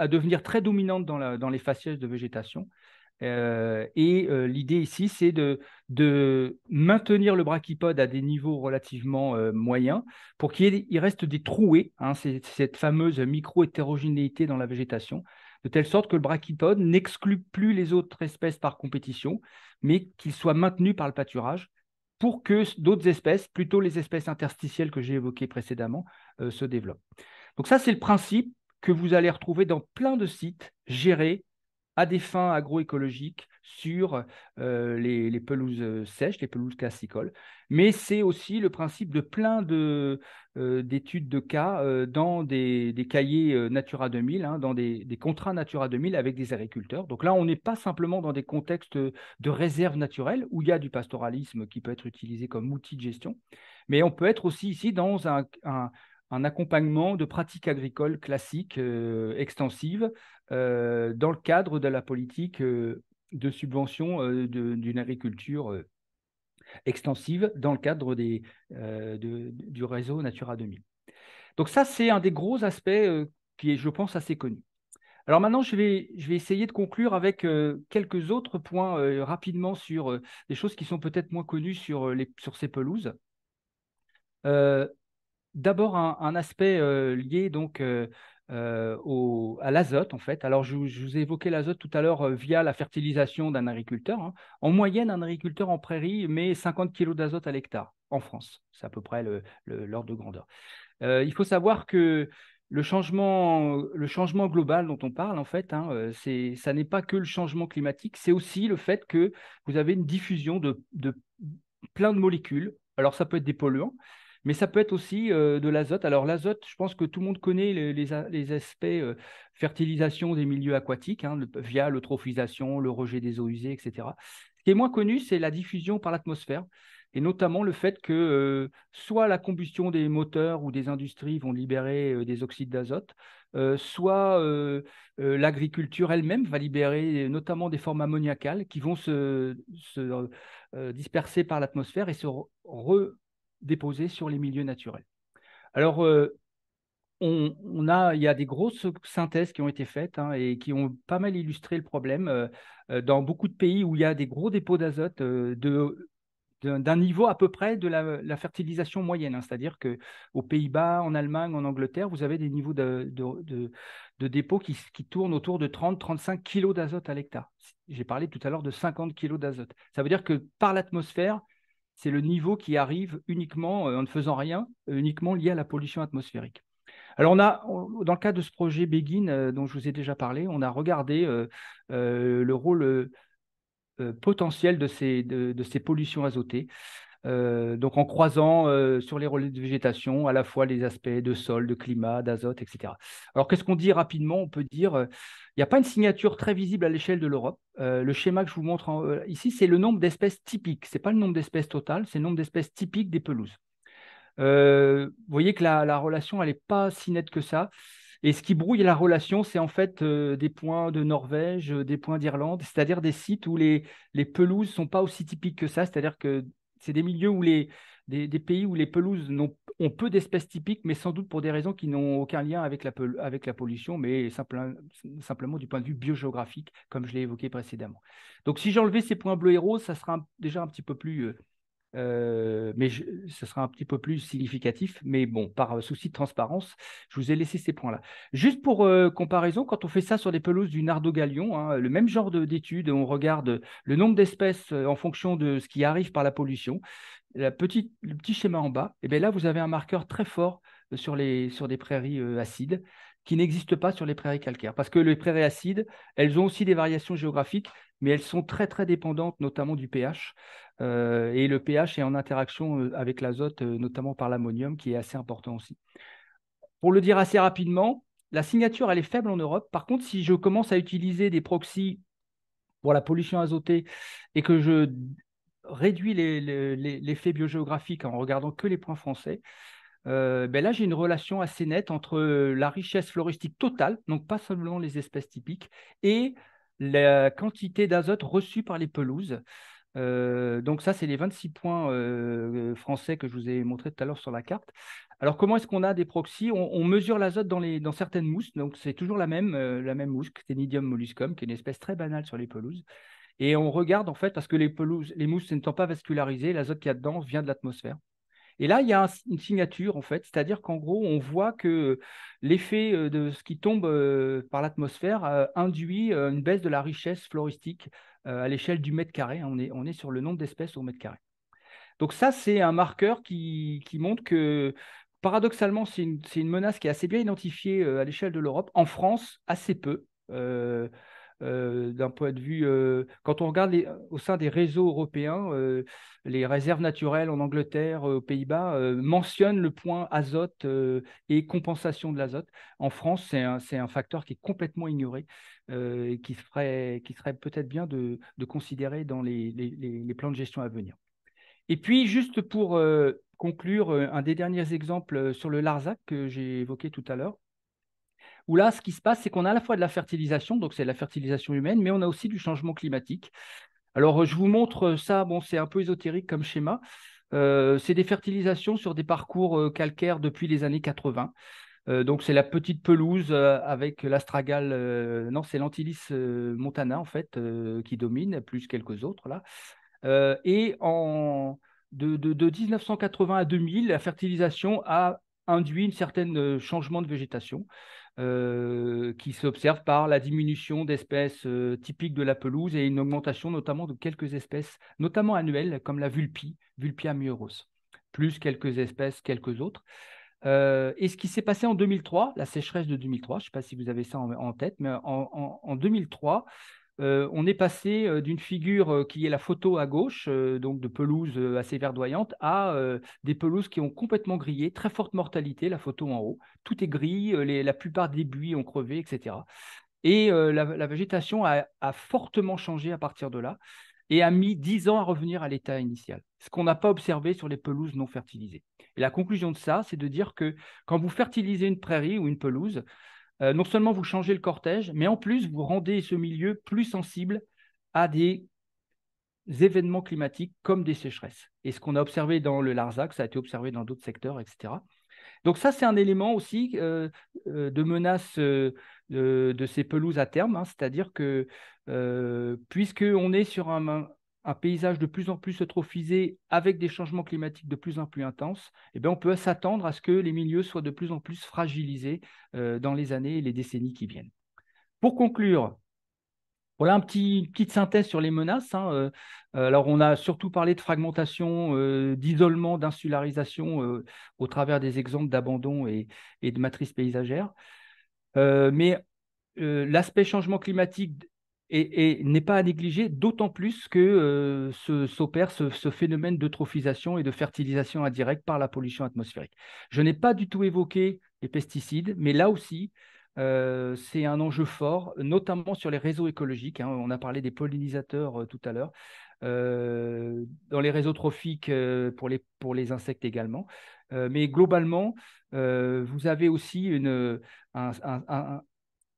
devenir très dominante dans les faciès de végétation. L'idée ici, c'est de maintenir le brachypode à des niveaux relativement moyens pour il reste des trouées, hein, cette fameuse micro-hétérogénéité dans la végétation, de telle sorte que le brachypode n'exclut plus les autres espèces par compétition, mais qu'il soit maintenu par le pâturage pour que d'autres espèces, plutôt les espèces interstitielles que j'ai évoquées précédemment, se développent. Donc ça, c'est le principe que vous allez retrouver dans plein de sites gérés à des fins agroécologiques sur les pelouses sèches, les pelouses classicoles. Mais c'est aussi le principe de plein d'études de cas dans des cahiers Natura 2000, hein, dans des contrats Natura 2000 avec des agriculteurs. Donc là, on n'est pas simplement dans des contextes de réserve naturelle où il y a du pastoralisme qui peut être utilisé comme outil de gestion, mais on peut être aussi ici dans un accompagnement de pratiques agricoles classiques extensives dans le cadre de la politique de subvention d'une agriculture extensive dans le cadre du réseau Natura 2000. Donc ça, c'est un des gros aspects qui est, je pense, assez connu. Alors maintenant, je vais essayer de conclure avec quelques autres points rapidement sur des choses qui sont peut-être moins connues sur ces pelouses. D'abord, un aspect lié donc à l'azote, en fait. Alors, je vous ai évoqué l'azote tout à l'heure via la fertilisation d'un agriculteur, hein. En moyenne, un agriculteur en prairie met 50 kg d'azote à l'hectare en France. C'est à peu près l'ordre de grandeur. Il faut savoir que le changement global dont on parle, en fait, hein, ça n'est pas que le changement climatique, c'est aussi le fait que vous avez une diffusion de plein de molécules. Alors, ça peut être des polluants, mais ça peut être aussi de l'azote. Alors, l'azote, je pense que tout le monde connaît les aspects fertilisation des milieux aquatiques, hein, via l'eutrophisation, le rejet des eaux usées, etc. Ce qui est moins connu, c'est la diffusion par l'atmosphère, et notamment le fait que soit la combustion des moteurs ou des industries vont libérer des oxydes d'azote, soit l'agriculture elle-même va libérer notamment des formes ammoniacales qui vont se disperser par l'atmosphère et se redéposer sur les milieux naturels. Alors, il y a des grosses synthèses qui ont été faites hein, et qui ont pas mal illustré le problème. Dans beaucoup de pays où il y a des gros dépôts d'azote d'un niveau à peu près de la fertilisation moyenne, hein. C'est-à-dire qu'aux Pays-Bas, en Allemagne, en Angleterre, vous avez des niveaux de dépôts qui tournent autour de 30-35 kilos d'azote à l'hectare. J'ai parlé tout à l'heure de 50 kilos d'azote. Ça veut dire que par l'atmosphère, c'est le niveau qui arrive uniquement, en ne faisant rien, uniquement lié à la pollution atmosphérique. Alors, dans le cadre de ce projet Begin, dont je vous ai déjà parlé, on a regardé le rôle potentiel de ces pollutions azotées. Donc, en croisant sur les relais de végétation à la fois les aspects de sol, de climat, d'azote, etc. Alors, qu'est-ce qu'on dit rapidement? On peut dire, il n'y a pas une signature très visible à l'échelle de l'Europe. Le schéma que je vous montre ici, c'est le nombre d'espèces typiques. Ce n'est pas le nombre d'espèces totales, c'est le nombre d'espèces typiques des pelouses. Vous voyez que la relation, elle n'est pas si nette que ça. Et ce qui brouille la relation, c'est en fait des points de Norvège, des points d'Irlande, c'est-à-dire des sites où les pelouses ne sont pas aussi typiques que ça. C'est-à-dire que c'est des milieux où des pays où les pelouses ont peu d'espèces typiques, mais sans doute pour des raisons qui n'ont aucun lien avec la pollution, mais simplement du point de vue biogéographique, comme je l'ai évoqué précédemment. Donc, si j'enlevais ces points bleus et roses, ça sera déjà un petit peu plus ce sera un petit peu plus significatif. Mais bon, par souci de transparence, je vous ai laissé ces points-là. Juste pour comparaison, quand on fait ça sur des pelouses du Nardo-Galion, hein, le même genre d'études, on regarde le nombre d'espèces en fonction de ce qui arrive par la pollution. Le petit schéma en bas, et bien là, vous avez un marqueur très fort sur des prairies acides qui n'existe pas sur les prairies calcaires. Parce que les prairies acides, elles ont aussi des variations géographiques, mais elles sont très, très dépendantes, notamment du pH. Et le pH est en interaction avec l'azote, notamment par l'ammonium, qui est assez important aussi. Pour le dire assez rapidement, la signature, elle est faible en Europe. Par contre, si je commence à utiliser des proxys pour la pollution azotée et que je réduis l'effet biogéographique en regardant que les points français, ben là, j'ai une relation assez nette entre la richesse floristique totale, donc pas seulement les espèces typiques, et la quantité d'azote reçue par les pelouses. Donc ça, c'est les 26 points français que je vous ai montrés tout à l'heure sur la carte. Alors, comment est-ce qu'on a des proxys? On mesure l'azote dans certaines mousses, donc c'est toujours la même mousse, Ctenidium molluscum, qui est une espèce très banale sur les pelouses. Et on regarde, en fait, parce que les mousses n'étant pas vascularisées, l'azote qu'il y a dedans vient de l'atmosphère. Et là, il y a une signature, en fait, c'est-à-dire qu'en gros, on voit que l'effet de ce qui tombe par l'atmosphère induit une baisse de la richesse floristique à l'échelle du mètre carré. On est sur le nombre d'espèces au mètre carré. Donc ça, c'est un marqueur qui montre que, paradoxalement, c'est une menace qui est assez bien identifiée à l'échelle de l'Europe. En France, assez peu. D'un point de vue, quand on regarde au sein des réseaux européens, les réserves naturelles en Angleterre, aux Pays-Bas, mentionnent le point azote et compensation de l'azote. En France, c'est un facteur qui est complètement ignoré et qui serait peut-être bien de considérer dans les plans de gestion à venir. Et puis, juste pour conclure, un des derniers exemples sur le Larzac que j'ai évoqué tout à l'heure, où là, ce qui se passe, c'est qu'on a à la fois de la fertilisation, donc c'est la fertilisation humaine, mais on a aussi du changement climatique. Alors, je vous montre ça, bon, c'est un peu ésotérique comme schéma. C'est des fertilisations sur des parcours calcaires depuis les années 80. Donc, c'est la petite pelouse avec l'astragale, non, c'est l'Antilis montana, en fait, qui domine, plus quelques autres, là. Et de 1980 à 2000, la fertilisation a induit un certain changement de végétation qui s'observe par la diminution d'espèces typiques de la pelouse et une augmentation notamment de quelques espèces, notamment annuelles, comme la Vulpia myeros, plus quelques espèces, quelques autres. Et ce qui s'est passé en 2003, la sécheresse de 2003, je ne sais pas si vous avez ça en tête, mais en 2003, on est passé d'une figure qui est la photo à gauche, donc de pelouse assez verdoyante, à des pelouses qui ont complètement grillé, très forte mortalité, la photo en haut. Tout est gris, la plupart des buis ont crevé, etc. Et la végétation a fortement changé à partir de là et a mis 10 ans à revenir à l'état initial, ce qu'on n'a pas observé sur les pelouses non fertilisées. Et la conclusion de ça, c'est de dire que quand vous fertilisez une prairie ou une pelouse, non seulement vous changez le cortège, mais en plus, vous rendez ce milieu plus sensible à des événements climatiques comme des sécheresses. Et ce qu'on a observé dans le Larzac, ça a été observé dans d'autres secteurs, etc. Donc ça, c'est un élément aussi de menace de ces pelouses à terme, hein. C'est-à-dire que puisqu'on est sur un paysage de plus en plus eutrophisé avec des changements climatiques de plus en plus intenses, eh bien, on peut s'attendre à ce que les milieux soient de plus en plus fragilisés dans les années et les décennies qui viennent. Pour conclure, voilà une petite synthèse sur les menaces, hein. Alors, on a surtout parlé de fragmentation, d'isolement, d'insularisation au travers des exemples d'abandon et de matrices paysagères. Mais l'aspect changement climatique n'est pas à négliger, d'autant plus que s'opère ce phénomène d'eutrophisation et de fertilisation indirecte par la pollution atmosphérique. Je n'ai pas du tout évoqué les pesticides, mais là aussi, c'est un enjeu fort, notamment sur les réseaux écologiques, hein. On a parlé des pollinisateurs tout à l'heure, dans les réseaux trophiques pour les insectes également. Mais globalement, vous avez aussi un, un-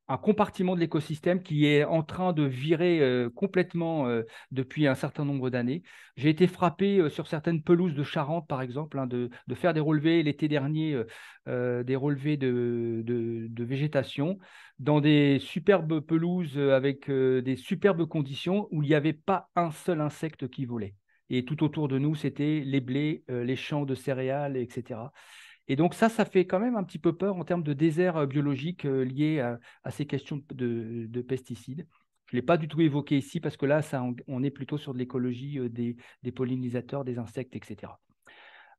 un compartiment de l'écosystème qui est en train de virer complètement depuis un certain nombre d'années. J'ai été frappé sur certaines pelouses de Charente, par exemple, hein, de faire des relevés l'été dernier, des relevés de végétation dans des superbes pelouses avec des superbes conditions où il n'y avait pas un seul insecte qui volait. Et tout autour de nous, c'était les blés, les champs de céréales, etc. Et donc ça fait quand même un petit peu peur en termes de désert biologique lié à ces questions de pesticides. Je ne l'ai pas du tout évoqué ici parce que là, on est plutôt sur de l'écologie des pollinisateurs, des insectes, etc.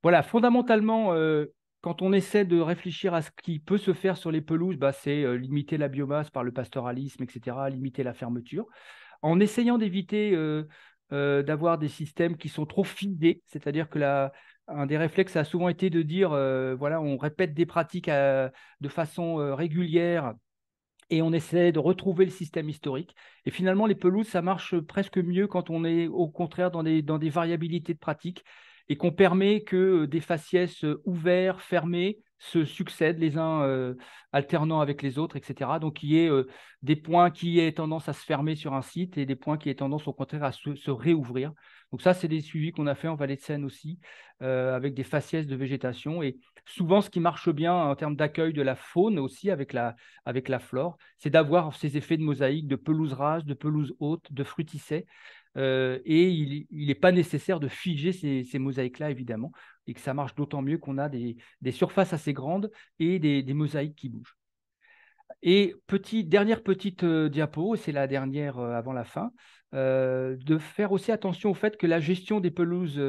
Voilà, fondamentalement, quand on essaie de réfléchir à ce qui peut se faire sur les pelouses, bah, c'est limiter la biomasse par le pastoralisme, etc., limiter la fermeture en essayant d'éviter d'avoir des systèmes qui sont trop fidés, c'est-à-dire que un des réflexes a souvent été de dire, voilà, on répète des pratiques de façon régulière et on essaie de retrouver le système historique. Et finalement, les pelouses, ça marche presque mieux quand on est au contraire dans des variabilités de pratiques et qu'on permet que des faciès ouverts, fermés, se succèdent les uns alternant avec les autres, etc. Donc, il y ait des points qui aient tendance à se fermer sur un site et des points qui aient tendance au contraire à se réouvrir. Donc ça, c'est des suivis qu'on a fait en Vallée de Seine aussi, avec des faciès de végétation. Et souvent, ce qui marche bien en termes d'accueil de la faune aussi avec la flore, c'est d'avoir ces effets de mosaïque, de pelouse rase, de pelouse haute, de fruticée. Et il n'est pas nécessaire de figer ces mosaïques-là, évidemment, et que ça marche d'autant mieux qu'on a des surfaces assez grandes et des mosaïques qui bougent. Et dernière petite diapo, c'est la dernière avant la fin, de faire aussi attention au fait que la gestion des pelouses,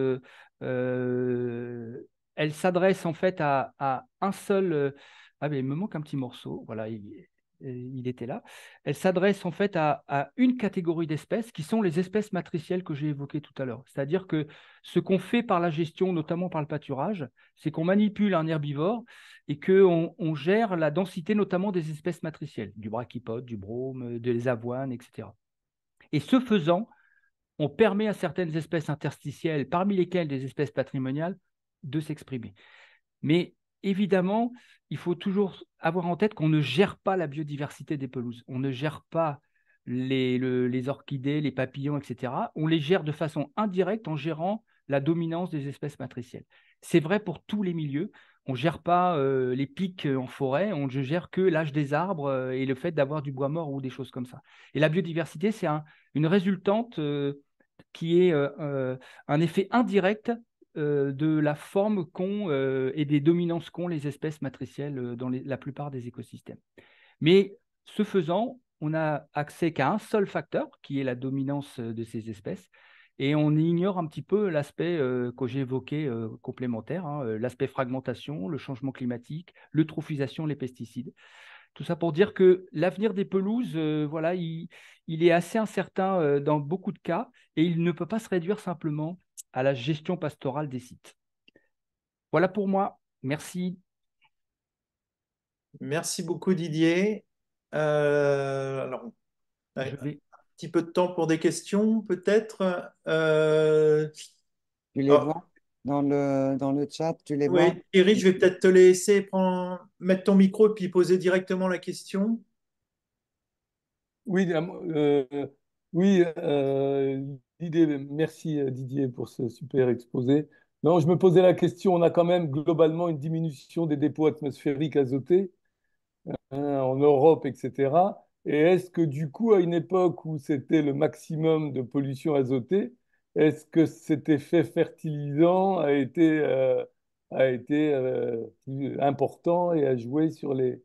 elle s'adresse en fait à un seul. Ah, mais il me manque un petit morceau. Voilà, il était là. Elle s'adresse en fait à une catégorie d'espèces qui sont les espèces matricielles que j'ai évoquées tout à l'heure. C'est-à-dire que ce qu'on fait par la gestion, notamment par le pâturage, c'est qu'on manipule un herbivore et qu'on gère la densité notamment des espèces matricielles, du brachypode, du brome, des avoines, etc. Et ce faisant, on permet à certaines espèces interstitielles, parmi lesquelles des espèces patrimoniales, de s'exprimer. Mais évidemment, il faut toujours avoir en tête qu'on ne gère pas la biodiversité des pelouses. On ne gère pas les orchidées, les papillons, etc. On les gère de façon indirecte en gérant la dominance des espèces matricielles. C'est vrai pour tous les milieux. On ne gère pas les pics en forêt, on ne gère que l'âge des arbres et le fait d'avoir du bois mort ou des choses comme ça. Et la biodiversité, c'est une résultante qui est un effet indirect de la forme qu'ont et des dominances qu'ont les espèces matricielles dans la plupart des écosystèmes. Mais ce faisant, on n'a accès qu'à un seul facteur, qui est la dominance de ces espèces, et on ignore un petit peu l'aspect que j'ai évoqué complémentaire, hein, l'aspect fragmentation, le changement climatique, l'eutrophisation, les pesticides. Tout ça pour dire que l'avenir des pelouses, voilà, il est assez incertain dans beaucoup de cas et il ne peut pas se réduire simplement à la gestion pastorale des sites. Voilà pour moi. Merci. Merci beaucoup, Didier. Alors, Je ouais, un vais. petit peu de temps pour des questions, peut-être. Tu les Oh, vois dans le chat, tu les vois? oui, Thierry, je vais peut-être te laisser mettre ton micro et puis poser directement la question. Oui, oui, Didier, merci Didier pour ce super exposé. Non, je me posais la question, on a quand même globalement une diminution des dépôts atmosphériques azotés, hein, en Europe, etc. Et est-ce que du coup, à une époque où c'était le maximum de pollution azotée, est-ce que cet effet fertilisant a été plus important et a joué sur le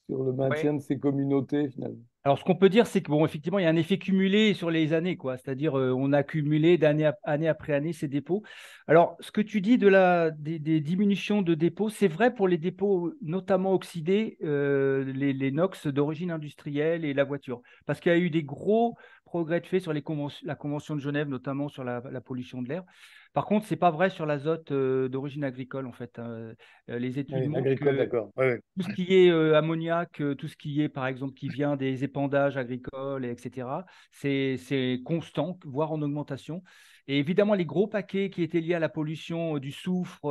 Ouais. maintien de ces communautés finalement? Alors, ce qu'on peut dire, c'est que bon, effectivement, il y a un effet cumulé sur les années, quoi. C'est-à-dire, on a cumulé année après année ces dépôts. Alors, ce que tu dis des diminutions de dépôts, c'est vrai pour les dépôts notamment oxydés, les NOx d'origine industrielle et la voiture, parce qu'il y a eu des gros progrès de fait sur la Convention de Genève, notamment sur la pollution de l'air. Par contre, c'est pas vrai sur l'azote d'origine agricole, en fait, hein. Les études Oui, montrent agricole, que d'accord. Oui, tout ce qui est ammoniac, tout ce qui est, par exemple, qui vient des épandages agricoles, etc., c'est constant, voire en augmentation. Et évidemment, les gros paquets qui étaient liés à la pollution du soufre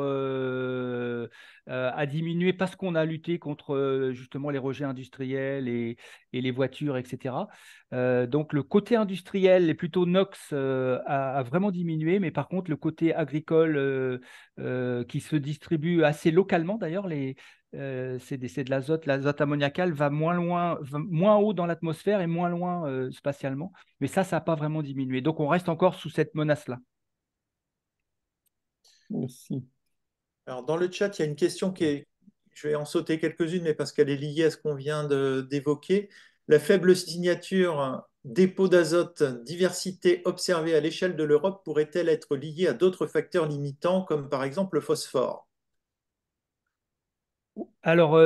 a diminué parce qu'on a lutté contre justement les rejets industriels et les voitures, etc. Donc, le côté industriel, et plutôt NOx, a vraiment diminué, mais par contre, le côté agricole qui se distribue assez localement, d'ailleurs, c'est de l'azote. L'azote ammoniacal va moins loin, va moins haut dans l'atmosphère et moins loin spatialement. Mais ça n'a pas vraiment diminué. Donc, on reste encore sous cette menace-là. merci. Alors, dans le chat, il y a une question je vais en sauter quelques-unes, mais parce qu'elle est liée à ce qu'on vient d'évoquer. La faible signature dépôt d'azote, diversité observée à l'échelle de l'Europe pourrait-elle être liée à d'autres facteurs limitants, comme par exemple le phosphore? Alors,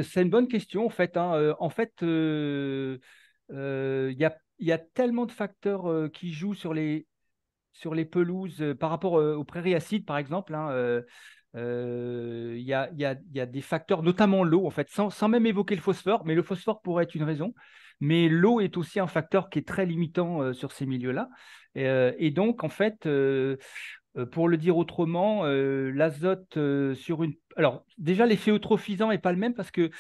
c'est une bonne question, en fait, hein. Il y a tellement de facteurs qui jouent sur les pelouses par rapport aux prairies acides, par exemple, hein. Il y a des facteurs, notamment l'eau, en fait, sans même évoquer le phosphore, mais le phosphore pourrait être une raison. Mais l'eau est aussi un facteur qui est très limitant sur ces milieux-là. Et donc, en fait, pour le dire autrement, l'azote sur une... Alors, déjà, l'effet eutrophisant n'est pas le même parce que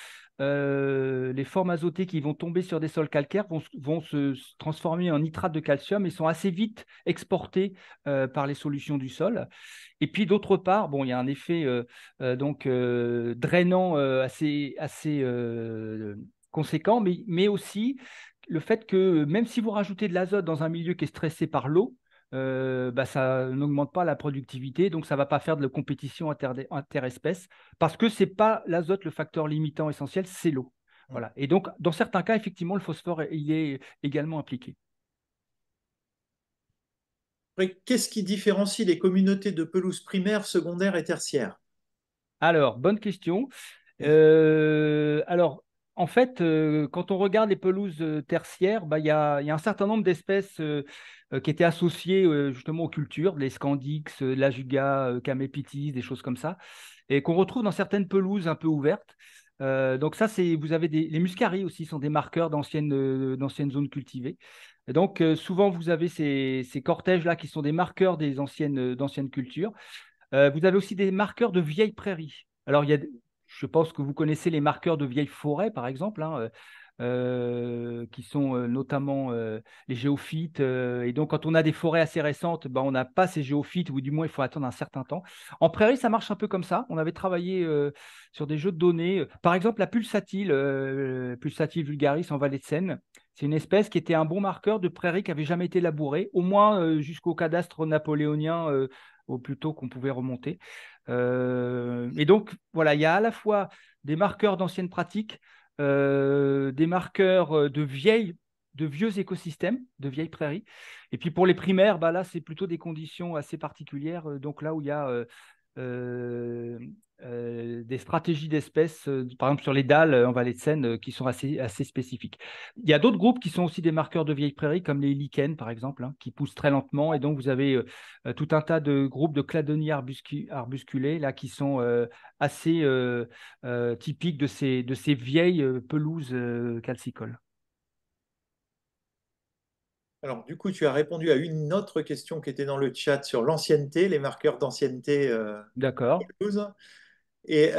les formes azotées qui vont tomber sur des sols calcaires vont se transformer en nitrate de calcium et sont assez vite exportées par les solutions du sol. Et puis, d'autre part, bon, il y a un effet drainant assez conséquent, mais aussi le fait que même si vous rajoutez de l'azote dans un milieu qui est stressé par l'eau, bah, ça n'augmente pas la productivité, donc ça ne va pas faire de la compétition interespèces, parce que ce n'est pas l'azote le facteur limitant essentiel, c'est l'eau. Voilà. Et donc, dans certains cas, effectivement, le phosphore, il est également impliqué. Après, qu'est-ce qui différencie les communautés de pelouse primaires, secondaires et tertiaires? Alors, bonne question. Alors, en fait, quand on regarde les pelouses tertiaires, bah, il y a un certain nombre d'espèces qui étaient associées justement aux cultures, les Scandix, l'Ajuga, Camepitis, des choses comme ça, et qu'on retrouve dans certaines pelouses un peu ouvertes. Donc ça, vous avez les muscaries aussi sont des marqueurs d'anciennes zones cultivées. Et donc souvent, vous avez ces cortèges-là qui sont des marqueurs d'anciennes cultures. Vous avez aussi des marqueurs de vieilles prairies. Alors, je pense que vous connaissez les marqueurs de vieilles forêts, par exemple, hein, qui sont notamment les géophytes. Et donc, quand on a des forêts assez récentes, ben, on n'a pas ces géophytes, ou du moins, il faut attendre un certain temps. En prairie, ça marche un peu comme ça. On avait travaillé sur des jeux de données. Par exemple, la pulsatile vulgaris en Vallée de Seine. C'est une espèce qui était un bon marqueur de prairie qui n'avait jamais été labourée, au moins jusqu'au cadastre napoléonien au plus tôt qu'on pouvait remonter. Et donc, voilà, il y a à la fois des marqueurs d'anciennes pratiques, des marqueurs de vieux écosystèmes, de vieilles prairies. Et puis pour les primaires, bah là, c'est plutôt des conditions assez particulières. Donc là où il y a euh, des stratégies d'espèces, par exemple sur les dalles en vallée de Seine, qui sont assez spécifiques. Il y a d'autres groupes qui sont aussi des marqueurs de vieilles prairies, comme les lichens, par exemple, hein, qui poussent très lentement. Et donc, vous avez tout un tas de groupes de cladonies arbusculées, là, qui sont assez typiques de ces vieilles pelouses calcicoles. Alors, du coup, tu as répondu à une autre question qui était dans le chat sur l'ancienneté, les marqueurs d'ancienneté D'accord. pelouse. Et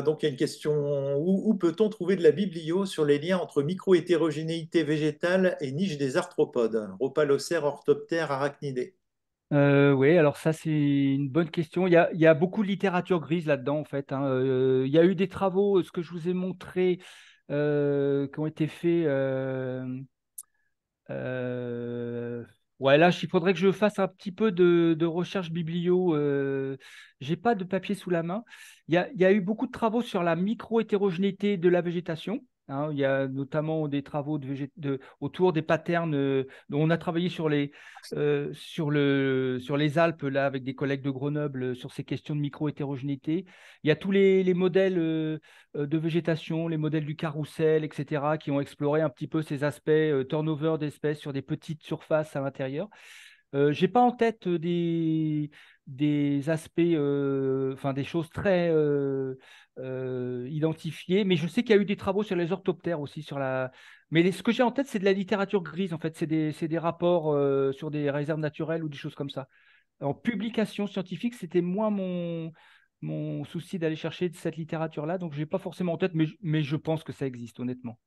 donc, il y a une question, où peut-on trouver de la biblio sur les liens entre micro-hétérogénéité végétale et niche des arthropodes, Rhopalocères, orthoptères, arachnidés? Oui, alors ça, c'est une bonne question. Il y a beaucoup de littérature grise là-dedans, en fait, hein. Il y a eu des travaux, ce que je vous ai montré, qui ont été faits. Euh, ouais, là, il faudrait que je fasse un petit peu de recherche biblio. J'ai pas de papier sous la main. Il y a eu beaucoup de travaux sur la micro-hétérogénéité de la végétation, hein. Il y a notamment des travaux autour des patterns. Dont on a travaillé sur les Alpes, là, avec des collègues de Grenoble, sur ces questions de micro-hétérogénéité. Il y a tous les modèles de végétation, les modèles du carrousel, etc., qui ont exploré un petit peu ces aspects turnover d'espèces sur des petites surfaces à l'intérieur. Je n'ai pas en tête des aspects, enfin des choses très identifiées, mais je sais qu'il y a eu des travaux sur les orthoptères aussi. Mais ce que j'ai en tête, c'est de la littérature grise, en fait. C'est des rapports sur des réserves naturelles ou des choses comme ça. En publication scientifique, c'était moins mon souci d'aller chercher de cette littérature-là, donc je n'ai pas forcément en tête, mais je pense que ça existe, honnêtement.